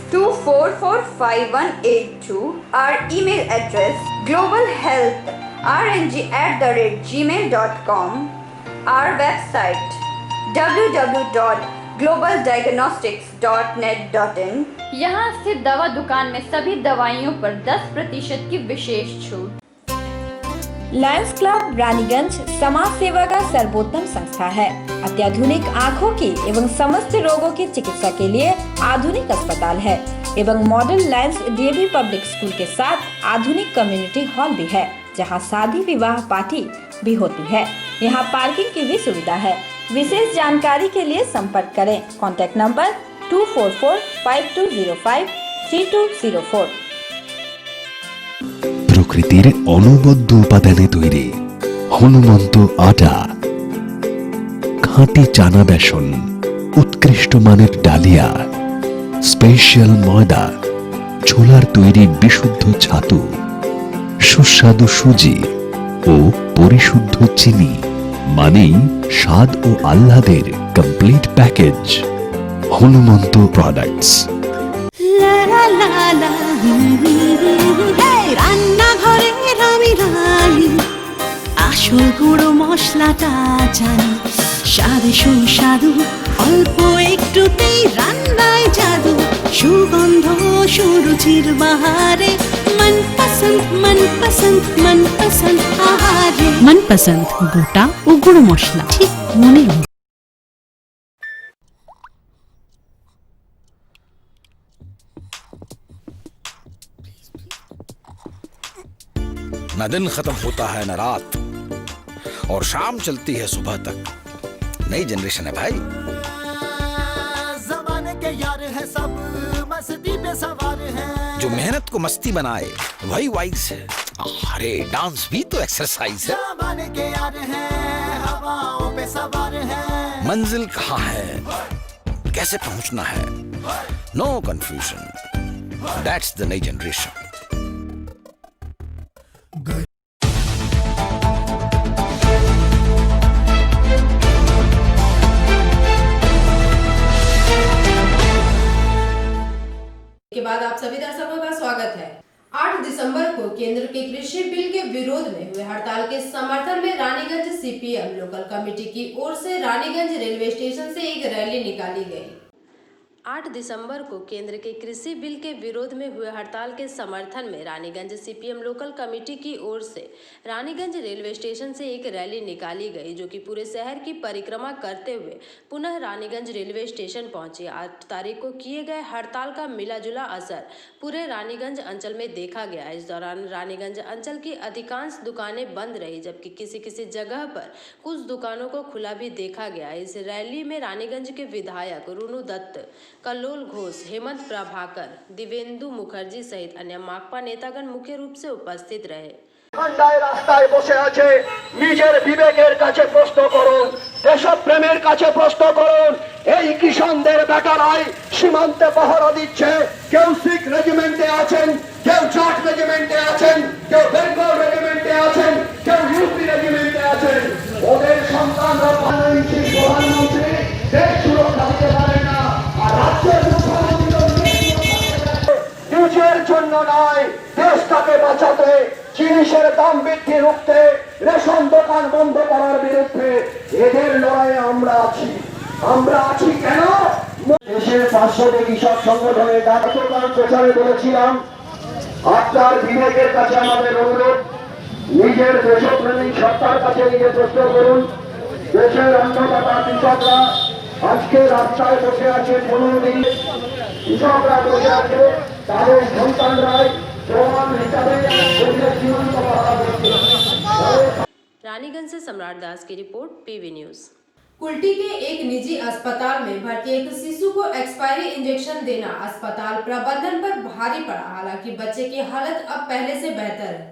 24458182. Our email address: globalhealthrng@gmail.com. Our website: www.globaldiagnostics.net.in. यहाँ स्थित दवा दुकान में सभी दवाइयों पर 10% की विशेष छूट। लायंस क्लब रानीगंज समाज सेवा का सर्वोत्तम संस्था है। अत्याधुनिक आँखों की एवं समस्त रोगों की चिकित्सा के लिए आधुनिक अस्पताल है एवं model Lions DAV public school के साथ आधुनिक कम्युनिटी हॉल भी है, जहां शादी विवाह पार्टी भी होती है। यहां पार्किंग की भी सुविधा है। विशेष जानकारी के लिए संपर्क करें। Contact number 244-5205-3204। প্রকৃতির অনবদ্য উপাদানে তৈরি হনুমন্ত আটা, খাঁটি চানা বেসন, উৎকৃষ্ট মানের ডালিয়া, স্পেশাল ময়দা, ছোলার তৈরি বিশুদ্ধ ছাতু, সুস্বাদু সুজি ও পরিশুদ্ধ চিনি, মানেই স্বাদ ও আহ্লাদের কমপ্লিট প্যাকেজ। হনুমন্ত প্রোডাক্টস। রান্নাঘরে আমি রানী, আসল গুঁড়ো মশলাটা জানি, স্বাদে সুস্বাদু, অল্প একটুতেই রান্নায় জাদু, সুগন্ধ সুরুচির বাহারে, মনপসন্দ মনপসন্দ মনপসন্দ আহারে। মনপসন্দ গোটা ও গুঁড়ো মশলা ঠিক মনের মতো। न दिन खत्म होता है न रात, और शाम चलती है सुबह तक। नई जनरेशन है भाई। जमाने के यार है सब, मस्ती पे सवार है। जो मेहनत को मस्ती बनाए वही वाइज है। अरे डांस भी तो एक्सरसाइज है। जमाने के यार है, हवाओं पे सवार है। मंजिल कहाँ है, कैसे पहुंचना है, नो कंफ्यूजन। दैट्स द नई जनरेशन। के बाद आप सभी दर्शकों का स्वागत है। 8 दिसंबर को केंद्र के कृषि कृषि बिल के विरोध में हुए हड़ताल के समर्थन में रानीगंज सीपीएम लोकल कमेटी की ओर से रानीगंज रेलवे स्टेशन से एक रैली निकाली गई। 8 दिसंबर को केंद्र के कृषि बिल के विरोध में हुए हड़ताल के समर्थन में रानीगंज सीपीएम लोकल कमेटी की ओर से रानीगंज रेलवे स्टेशन से एक रैली निकाली गई, जो कि पूरे शहर की परिक्रमा करते हुए पुनः रानीगंज रेलवे स्टेशन पहुंची। 8 तारीख को किए गए हड़ताल का मिलाजुला असर पूरे रानीगंज अंचल में देखा गया। इस दौरान रानीगंज अंचल की अधिकांश दुकानें बंद रही, जबकि किसी किसी जगह पर कुछ दुकानों को खुला भी देखा गया। इस रैली में रानीगंज के विधायक रुनु दत्त, कल्लोल घोष, हेमंत प्रभाकर, दिवेंदु मुखर्जी सहित अन्य माकपा नेतागण मुख्य रूप से उपस्थित रहे। ঠান্ডায় রাস্তায় বসে আছে, নিজের বিবেকের কাছে প্রশ্ন করুন, দেশপ্রেমের কাছে প্রশ্ন করুন। এই কিষানদের বেটারাই সীমান্তে পহরা দিচ্ছে। কেউ শিখ রেজিমেন্টে আছেন, কেউ জাট রেজিমেন্টে আছেন, কেউ বেঙ্গল রেজিমেন্টে আছেন, কেউ ইউপি রেজিমেন্টে আছেন। ওদের সন্তানরা প্রধানমন্ত্রী দেশ সুরক্ষা দিতে পারে না, আর রাজ্যের মুখ্যমন্ত্রী নিজের জন্য নয়, দেশটাকে বাঁচাতে, জিনিসের দাম বৃদ্ধি রুখতে, রেশন দোকান বন্ধ করার বিরুদ্ধে এদের লড়াইয়ে আমরা আছি। আমরা আছি কেন? দেশের 500টি কৃষক সংগঠনের ডাককাল প্রচারে বলেছিলাম, আপনার বিবেকের কাছে আমাদের অনুরোধ, নিজের দেশপ্রেমিক সত্তার কাছে নিজে প্রশ্ন করুন। দেশের অন্নদাতা কৃষকরা আজকে রাস্তায় বসে আছে 15 দিন, কৃষকরা বসে আছে, তাদের সন্তানরাই रानीगंज से सम्राट दास की रिपोर्ट, पीवी न्यूज। कुल्टी के एक निजी अस्पताल में भर्ती एक शिशु को एक्सपायरी इंजेक्शन देना अस्पताल प्रबंधन पर भारी पड़ा। हालांकि बच्चे की हालत अब पहले से बेहतर है।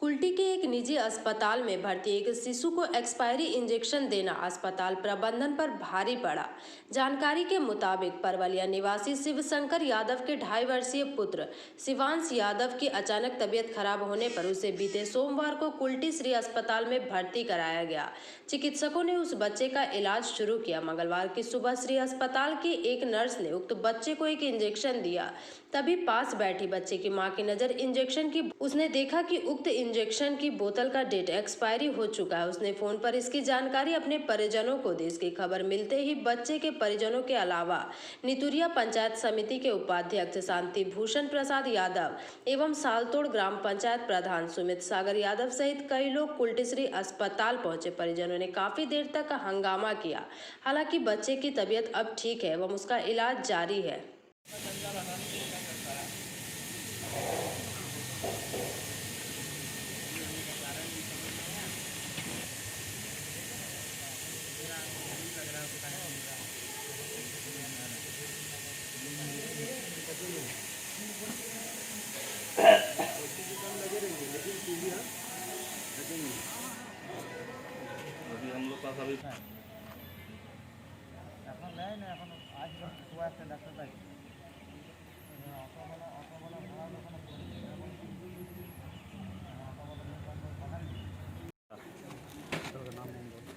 कुल्टी के एक निजी अस्पताल में भर्ती एक शिशु को एक्सपायरी इंजेक्शन देना अस्पताल प्रबंधन पर भारी पड़ा। जानकारी के मुताबिक परवलिया निवासी शिवशंकर यादव के 2.5 वर्षीय पुत्र शिवांश यादव की अचानक तबीयत खराब होने पर उसे बीते सोमवार को कुल्टी श्री अस्पताल में भर्ती कराया गया। चिकित्सकों ने उस बच्चे का इलाज शुरू किया। मंगलवार की सुबह श्री अस्पताल की एक नर्स ने उक्त बच्चे को एक इंजेक्शन दिया। तभी पास बैठी बच्चे की मां की नजर इंजेक्शन की। उसने देखा कि उक्त इंजेक्शन की बोतल का डेट एक्सपायरी हो चुका है। उसने फोन पर इसकी जानकारी अपने परिजनों को दी। इसकी खबर मिलते ही बच्चे के परिजनों के अलावा नितुरिया पंचायत समिति के उपाध्यक्ष शांति भूषण प्रसाद यादव एवं सालतोड़ ग्राम पंचायत प्रधान सुमित सागर यादव सहित कई लोग कुल्टीश्री अस्पताल पहुंचे। परिजनों ने काफी देर तक हंगामा किया। हालांकि बच्चे की तबीयत अब ठीक है एवं उसका इलाज जारी है।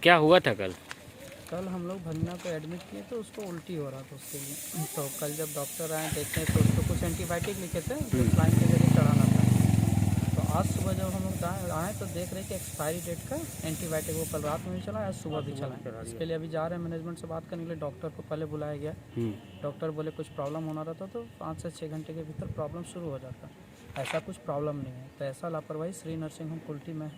क्या हुआ था कल? कल हम लोग भंजना को एडमिट किए तो उसको उल्टी हो रहा था उसके लिए। तो कल जब डॉक्टर आए देखने तो उसको कुछ एंटीबायोटिक लिखे थे, लाइन के जरिए चढ़ाना था। तो आज सुबह जब हम लोग आए तो देख रहे कि एक्सपायरी डेट का एंटीबायोटिक वो कल रात में भी चला, आज सुबह भी चला। इसके लिए अभी जा रहे हैं मैनेजमेंट से बात करने के लिए। डॉक्टर को पहले बुलाया गया। डॉक्टर बोले कुछ प्रॉब्लम होना रहता तो 5 से 6 घंटे के भीतर प्रॉब्लम शुरू हो जाता। ऐसा कुछ प्रॉब्लम नहीं है। तो ऐसा लापरवाही श्री नर्सिंग होम कुल्टी में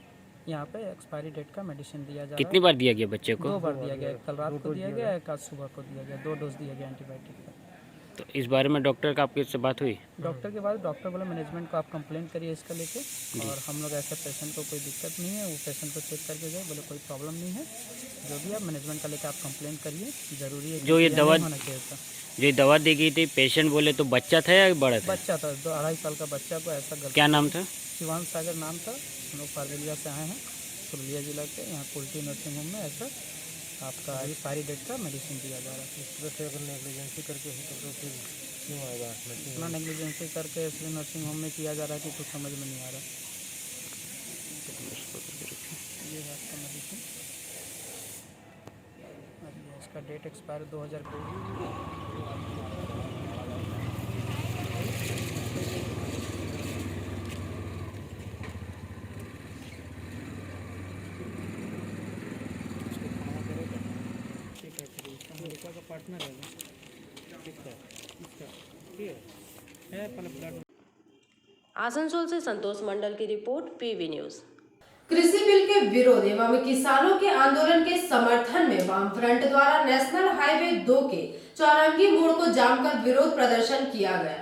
यहाँ पे एक्सपायरी डेट का मेडिसिन दिया जा रहा है। कितनी बार दिया गया बच्चे को? 2 बार दिया गया, कल रात को दिया गया, एक आज सुबह को दिया गया। 2 डोज दिया गया एंटीबायोटिक का। तो इस बारे में डॉक्टर का आपके से बात हुई? डॉक्टर के बाद डॉक्टर बोले मैनेजमेंट को आप कंप्लेंट करिए इसका लेके, और हम लोग ऐसे पेशेंट को कोई दिक्कत नहीं है, वो पेशेंट को चेक करके गए, बोले कोई प्रॉब्लम नहीं है, जो भी आप मैनेजमेंट का लेके आप कंप्लेंट करिए, जरूरी है। जो ये दवा होना चाहिए था, जो दवा दी गई थी, पेशेंट बोले तो बच्चा था या बड़ा था? बच्चा था, 2-2.5 साल का बच्चा को ऐसा गलती। क्या नाम था? शिवांश सागर नाम था। हम लोग पारवेलिया से आए हैं, पुरुलिया जिला के। यहाँ कुल्टी नर्सिंग होम में ऐसा आपका एक्सपायरी डेट का मेडिसिन दिया जा रहा है। इस तरह से अगर नेग्लिजेंसी करके हो तो फिर क्यों आएगा? इतना नेग्लिजेंसी करके इसलिए नर्सिंग होम में किया जा रहा है कि कुछ समझ में नहीं आ रहा। ये है आपका मेडिसिन, इसका डेट एक्सपायर 2022। आसनसोल से संतोष मंडल की रिपोर्ट, पीवी न्यूज। कृषि बिल के विरोध एवं किसानों के आंदोलन के समर्थन में वामफ्रंट द्वारा नेशनल हाईवे 2 के चौरंगी मोड़ को जाम कर विरोध प्रदर्शन किया गया।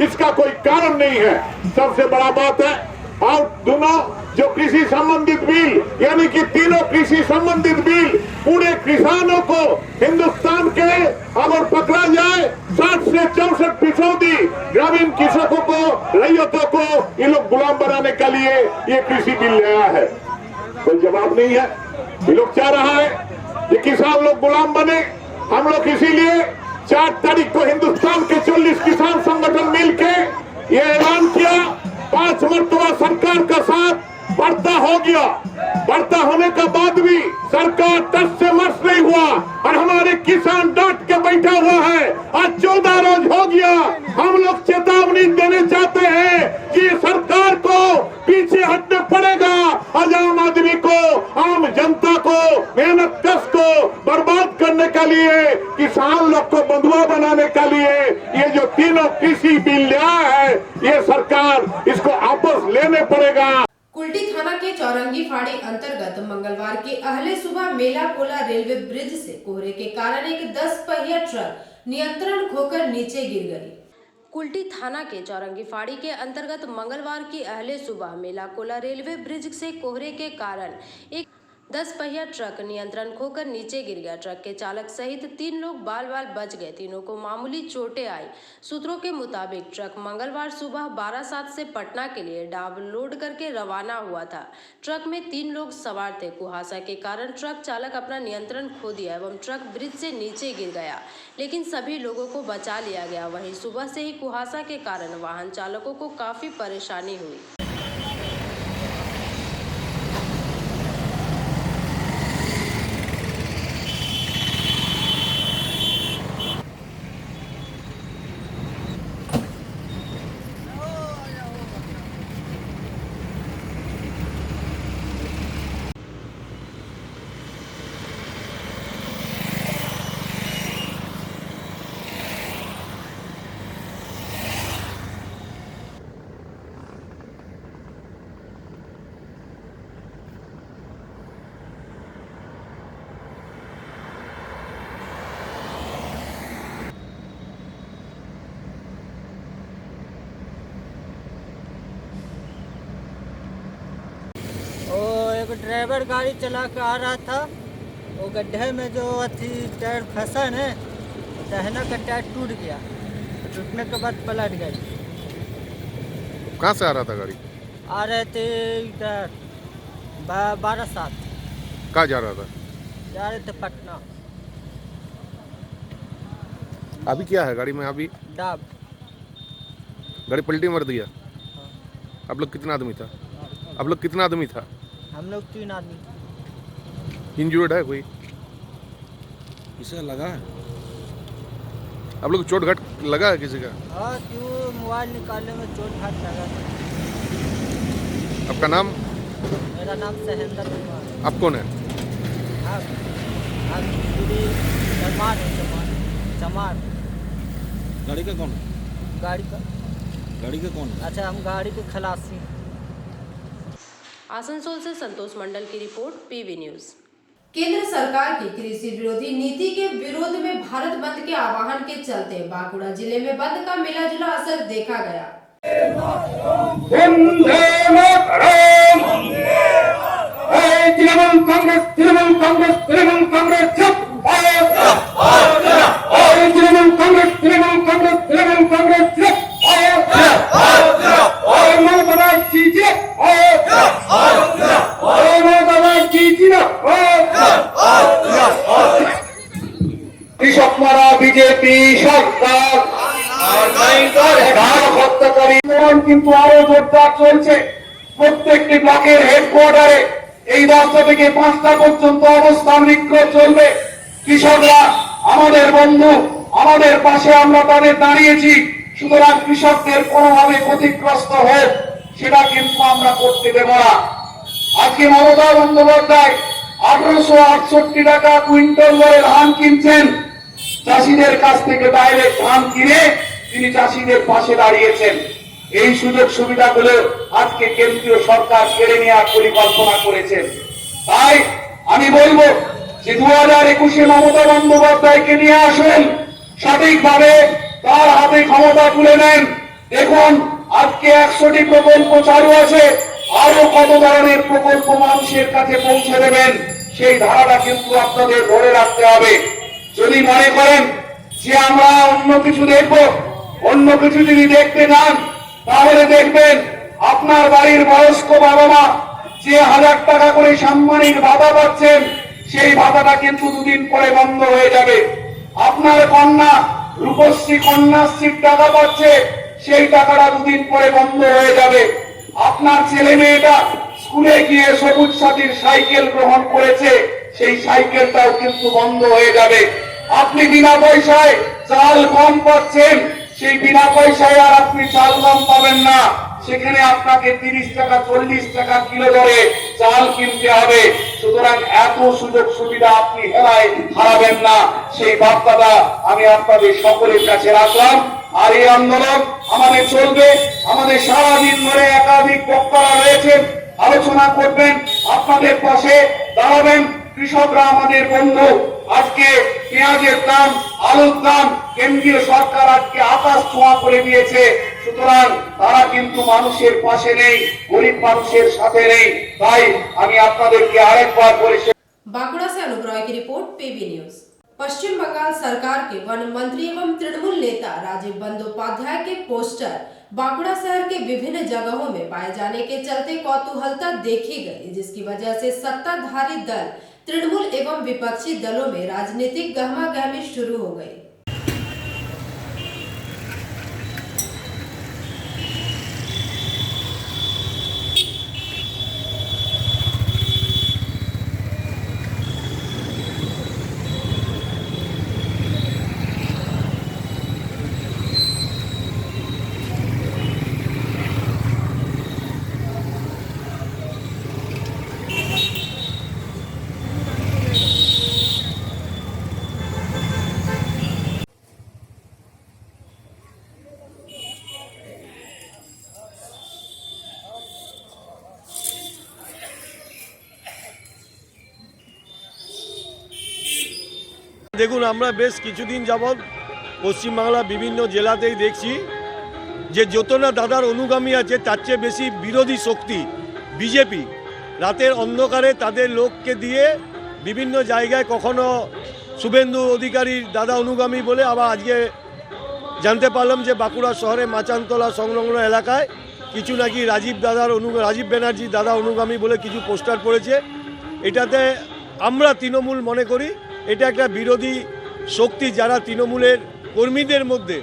इसका कोई कारण नहीं है, सबसे बड़ा बात है। और दोनों जो कृषि संबंधित बिल, यानी कि तीनों कृषि संबंधित बिल पूरे किसानों को हिंदुस्तान के अगर पकड़ा जाए 60 से 64% ग्रामीण कृषकों को, रैयतों को ये लोग गुलाम बनाने के लिए ये कृषि बिल लाया है। कोई जवाब नहीं है। ये लोग चाह रहा है कि किसान लोग गुलाम बने। हम लोग इसीलिए 4 तारीख को हिंदुस्तान के 40 किसान संगठन मिलके ये ऐलान किया, 5 मरतबा सरकार का साथ बढ़ता हो गया। बढ़ता होने के बाद भी सरकार टस से मस नहीं हुआ और हमारे किसान डट के बैठा हुआ है। आज 14 रोज हो गया। हम लोग चेतावनी देने चाहते हैं कि सरकार को पीछे हटने पड़ेगा। आम आदमी को, आम जनता को, मेहनत कश को बर्बाद करने के लिए, किसान लोग को बंधुआ बनाने के लिए ये जो तीनों कृषि बिल लाया है, ये सरकार इसको वापस लेने पड़ेगा। कुल्टी थाना के चौरंगी फाड़ी अंतर्गत मंगलवार की अहले सुबह मेला कोला रेलवे ब्रिज से कोहरे के कारण एक 10 पहिया ट्रक नियंत्रण खोकर नीचे गिर गई। कुल्टी थाना के चौरंगी फाड़ी के अंतर्गत मंगलवार की अहले सुबह मेला कोला रेलवे ब्रिज से कोहरे के कारण एक 10 पहिया ट्रक नियंत्रण खोकर नीचे गिर गया। ट्रक के चालक सहित 3 लोग बाल बाल बच गए। तीनों को मामूली चोटें आई। सूत्रों के मुताबिक ट्रक मंगलवार सुबह 12:07 से पटना के लिए डाब लोड करके रवाना हुआ था। ट्रक में 3 लोग सवार थे। कुहासा के कारण ट्रक चालक अपना नियंत्रण खो दिया एवं ट्रक ब्रिज से नीचे गिर गया, लेकिन सभी लोगों को बचा लिया गया। वहीं सुबह से ही कुहासा के कारण वाहन चालकों को काफी परेशानी हुई। एक ड्राइवर गाड़ी चला के आ रहा था, वो गड्ढे में जो अथी टायर फंसा है, दहना का टायर टूट गया। टूटने के बाद पलट गई। कहाँ से आ रहा था गाड़ी? आ रहे थे इधर 12:07। कहाँ जा रहा था? जा रहे थे पटना। अभी क्या है गाड़ी में? अभी डाब गाड़ी पलटी मार दिया। आप लोग कितना आदमी था? आप लोग कितना आदमी था? हम लोग 3 आदमी। इंजर्ड है कोई? किसे लगा है? आप लोग को चोट घाट लगा है किसी का? हाँ, क्यों मोबाइल निकालने में चोट घाट लगा था। आपका नाम? मेरा नाम सहेंद्र कुमार। आप कौन है? आप पूरी चमार है, चमार। गाड़ी का कौन है? गाड़ी का कौन है? अच्छा, हम गाड़ी के खलासी हैं। आसनसोल से संतोष मंडल की रिपोर्ट, पीवी न्यूज। केंद्र सरकार की कृषि विरोधी नीति के विरोध में भारत बंद के आह्वान के चलते बांकुड़ा जिले में बंद का मिला जुला असर देखा गया। तृणमूल कांग्रेस কৃষক মারা বিজেপি সরকার হত্যাকারী কিন্তু আরো জোরদার চলছে। প্রত্যেকটি ব্লকের হেডকোয়ার্টারে এই 10টা থেকে 5টা পর্যন্ত অবস্থান বিক্ষোভ চলবে। কৃষকরা আমাদের বন্ধু, আমাদের পাশে আমরা তাদের দাঁড়িয়েছি। সুতরাং কৃষকদের কোনোভাবে ক্ষতিগ্রস্ত হোক সেটা কিন্তু আমরা করতে দেব না। আজকে মমতা বন্দ্যোপাধ্যায় 1868 টাকা কুইন্টাল দরে ধান কিনছেন। চাষিদের কাছ থেকে ডাইরেক্ট ধান কিনে তিনি চাষিদের পাশে দাঁড়িয়েছেন। এই সুযোগ সুবিধাগুলো আজকে কেন্দ্রীয় সরকার কেড়ে নেওয়ার পরিকল্পনা করেছেন। তাই আমি বলবো যে 2021-এ মমতা বন্দ্যোপাধ্যায়কে নিয়ে আসেন, সঠিকভাবে তার হাতে ক্ষমতা তুলে নেন। দেখুন আজকে 100টি প্রকল্প চালু আছে, আরো কত ধরনের প্রকল্প মানুষের কাছে পৌঁছে দেবেন সেই ধারাটা কিন্তু আপনাদের ধরে রাখতে হবে। যদি মনে করেন যে আমরা অন্য কিছু দেখব, অন্য কিছু যদি দেখতে যান তাহলে দেখবেন আপনার বাড়ির বয়স্ক বাবা মা যে 1000 টাকা করে সাম্মানিক ভাতা পাচ্ছেন সেই ভাতাটা কিন্তু দুদিন পরে বন্ধ হয়ে যাবে। আপনার কন্যা রূপশ্রী কন্যাশ্রীর টাকা পাচ্ছে, সেই টাকাটা দুদিন পরে বন্ধ হয়ে যাবে। আপনার ছেলে মেয়েটা স্কুলে গিয়ে সবুজ সাথীর সাইকেল গ্রহণ করেছে, সেই সাইকেলটাও কিন্তু বন্ধ হয়ে যাবে। আপনি বিনা পয়সায় চাল কম পাচ্ছেন, সেই বিনা পয়সায় আর আপনি চাল কম পাবেন না, সেখানে আপনাকে 30 টাকা 40 টাকা কিলো দরে চাল কিনতে হবে। সুতরাং এত সুযোগ সুবিধা আপনি হারাবেন না, সেই বার্তাটা আমি আপনাদের সকলের কাছে রাখলাম। আর এই আন্দোলন আমাদের চলবে। আমাদের সারাদিন ধরে একাধিক বক্তারা রয়েছেন, আলোচনা করবেন, আপনাদের পাশে দাঁড়াবেন। কৃষকরা আমাদের বন্ধু। আজকে পেঁয়াজের দাম, আলুর দাম কেন্দ্রীয় সরকার আজকে আকাশ ছোঁয়া করে দিয়েছে। সুতরাং তারা কিন্তু মানুষের পাশে নেই, গরিব মানুষের সাথে নেই। তাই আমি আপনাদেরকে আরেকবার বলেছি। बांकुड़ा से अनुप रॉय की रिपोर्ट, पीबी न्यूज। पश्चिम बंगाल सरकार के वन मंत्री एवं तृणमूल नेता राजीव बंदोपाध्याय के पोस्टर बांकुड़ा शहर के विभिन्न जगहों में पाए जाने के चलते कौतूहलता देखी गई, जिसकी वजह से सत्ताधारी दल तृणमूल एवं विपक्षी दलों में राजनीतिक गहमागहमी शुरू हो गई। দেখুন, আমরা বেশ কিছুদিন যাবৎ পশ্চিমবাংলা বিভিন্ন জেলাতেই দেখছি যে যত না দাদার অনুগামী আছে তার চেয়ে বেশি বিরোধী শক্তি বিজেপি রাতের অন্ধকারে তাদের লোককে দিয়ে বিভিন্ন জায়গায় কখনো শুভেন্দু অধিকারীর দাদা অনুগামী বলে, আবার আজকে জানতে পারলাম যে বাঁকুড়া শহরে মাচানতলা সংলগ্ন এলাকায় কিছু নাকি রাজীব ব্যানার্জি দাদা অনুগামী বলে কিছু পোস্টার পড়েছে। এটাতে আমরা তৃণমূল মনে করি এটা একটা বিরোধী শক্তি, যারা তৃণমূলের কর্মীদের মধ্যে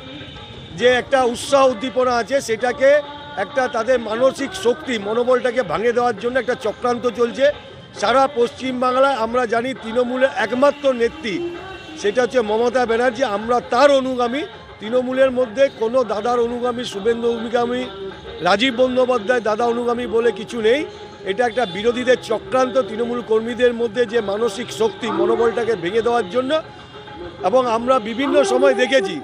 যে একটা উৎসাহ উদ্দীপনা আছে সেটাকে একটা তাদের মানসিক শক্তি মনোবলটাকে ভাঙে দেওয়ার জন্য একটা চক্রান্ত চলছে। সারা পশ্চিমবাংলায় আমরা জানি তৃণমূলের একমাত্র নেত্রী সেটা হচ্ছে মমতা ব্যানার্জি। আমরা তার অনুগামী। তৃণমূলের মধ্যে কোনো দাদার অনুগামী, শুভেন্দু অনুগামী, রাজীব বন্দ্যোপাধ্যায় দাদা অনুগামী বলে কিছু নেই। এটা একটা বিরোধীদের চক্রান্ত, তৃণমূল কর্মীদের মধ্যে যে মানসিক শক্তি, মনোবলটাকে ভেঙে দেওয়ার জন্য। এবং আমরা বিভিন্ন সময় দেখেছি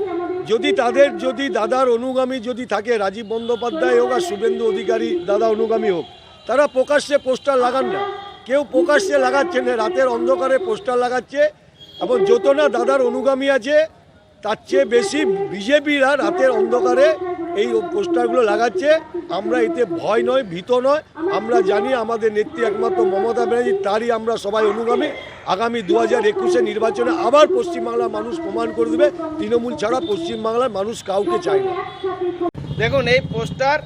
যদি দাদার অনুগামী যদি থাকে, রাজীব বন্দ্যোপাধ্যায় হোক আর শুভেন্দু অধিকারী দাদা অনুগামী হোক, তারা প্রকাশ্যে পোস্টার লাগান না। কেউ প্রকাশ্যে লাগাচ্ছে না, রাতের অন্ধকারে পোস্টার লাগাচ্ছে। এবং যত না দাদার অনুগামী আছে তার চেয়ে বেশি বিজেপিরা রাতের অন্ধকারে এই পোস্টারগুলো লাগাচ্ছে। আমরা এতে ভয় নয়, ভীত নয়। আমরা জানি আমাদের নেত্রী একমাত্র মমতা ব্যানার্জি, তারই আমরা সবাই অনুগামী। আগামী 2021 নির্বাচনে আবার পশ্চিমবাংলার মানুষ প্রমাণ করে দেবে তৃণমূল ছাড়া পশ্চিমবাংলার মানুষ কাউকে চায় না। দেখুন, এই পোস্টার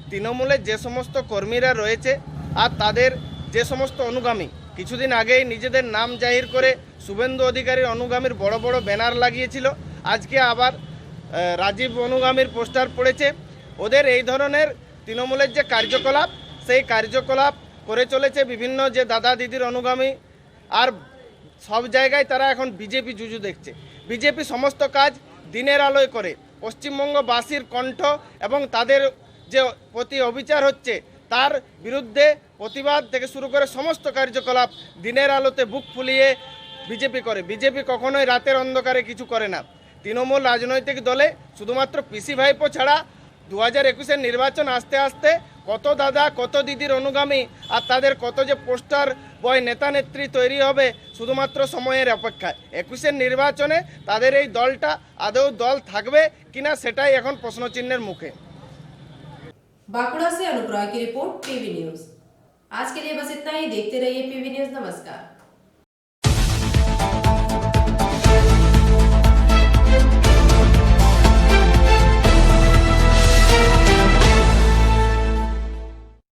তৃণমূলের যে সমস্ত কর্মীরা রয়েছে আর তাদের যে সমস্ত অনুগামী কিছুদিন আগেই নিজেদের নাম জাহির করে শুভেন্দু অধিকারীর অনুগামীর বড় বড় ব্যানার লাগিয়েছিল, আজকে আবার রাজীব অনুগামীর পোস্টার পড়েছে। ওদের এই ধরনের তৃণমূলের যে কার্যকলাপ, সেই কার্যকলাপ করে চলেছে বিভিন্ন যে দাদা দিদির অনুগামী। আর সব জায়গায় তারা এখন বিজেপি জুজু দেখছে। বিজেপি সমস্ত কাজ দিনের আলোয় করে। পশ্চিমবঙ্গবাসীর কণ্ঠ এবং তাদের যে প্রতি অবিচার হচ্ছে তার বিরুদ্ধে প্রতিবাদ থেকে শুরু করে সমস্ত কার্যকলাপ দিনের আলোতে বুক ফুলিয়ে বিজেপি করে। বিজেপি কখনোই রাতের অন্ধকারে কিছু করে না। তৃণমূল রাজনৈতিক দলে শুধুমাত্র পিসি ভাইপো ছাড়া 2021 নির্বাচন আসতে আসতে কত দাদা কত দিদির অনুগামী আর তাদের কত যে পোস্টার বয় নেতা নেত্রী তৈরি হবে শুধুমাত্র সময়ের অপেক্ষায়। 21 নির্বাচনে তাদের এই দলটা আদৌ দল থাকবে কিনা সেটাই এখন প্রশ্নচিহ্নের মুখে। बांकुड़ा से अनुप्राय की रिपोर्ट, पीवी न्यूज। आज के लिए बस इतना ही। देखते रहिए पीवी न्यूज। नमस्कार।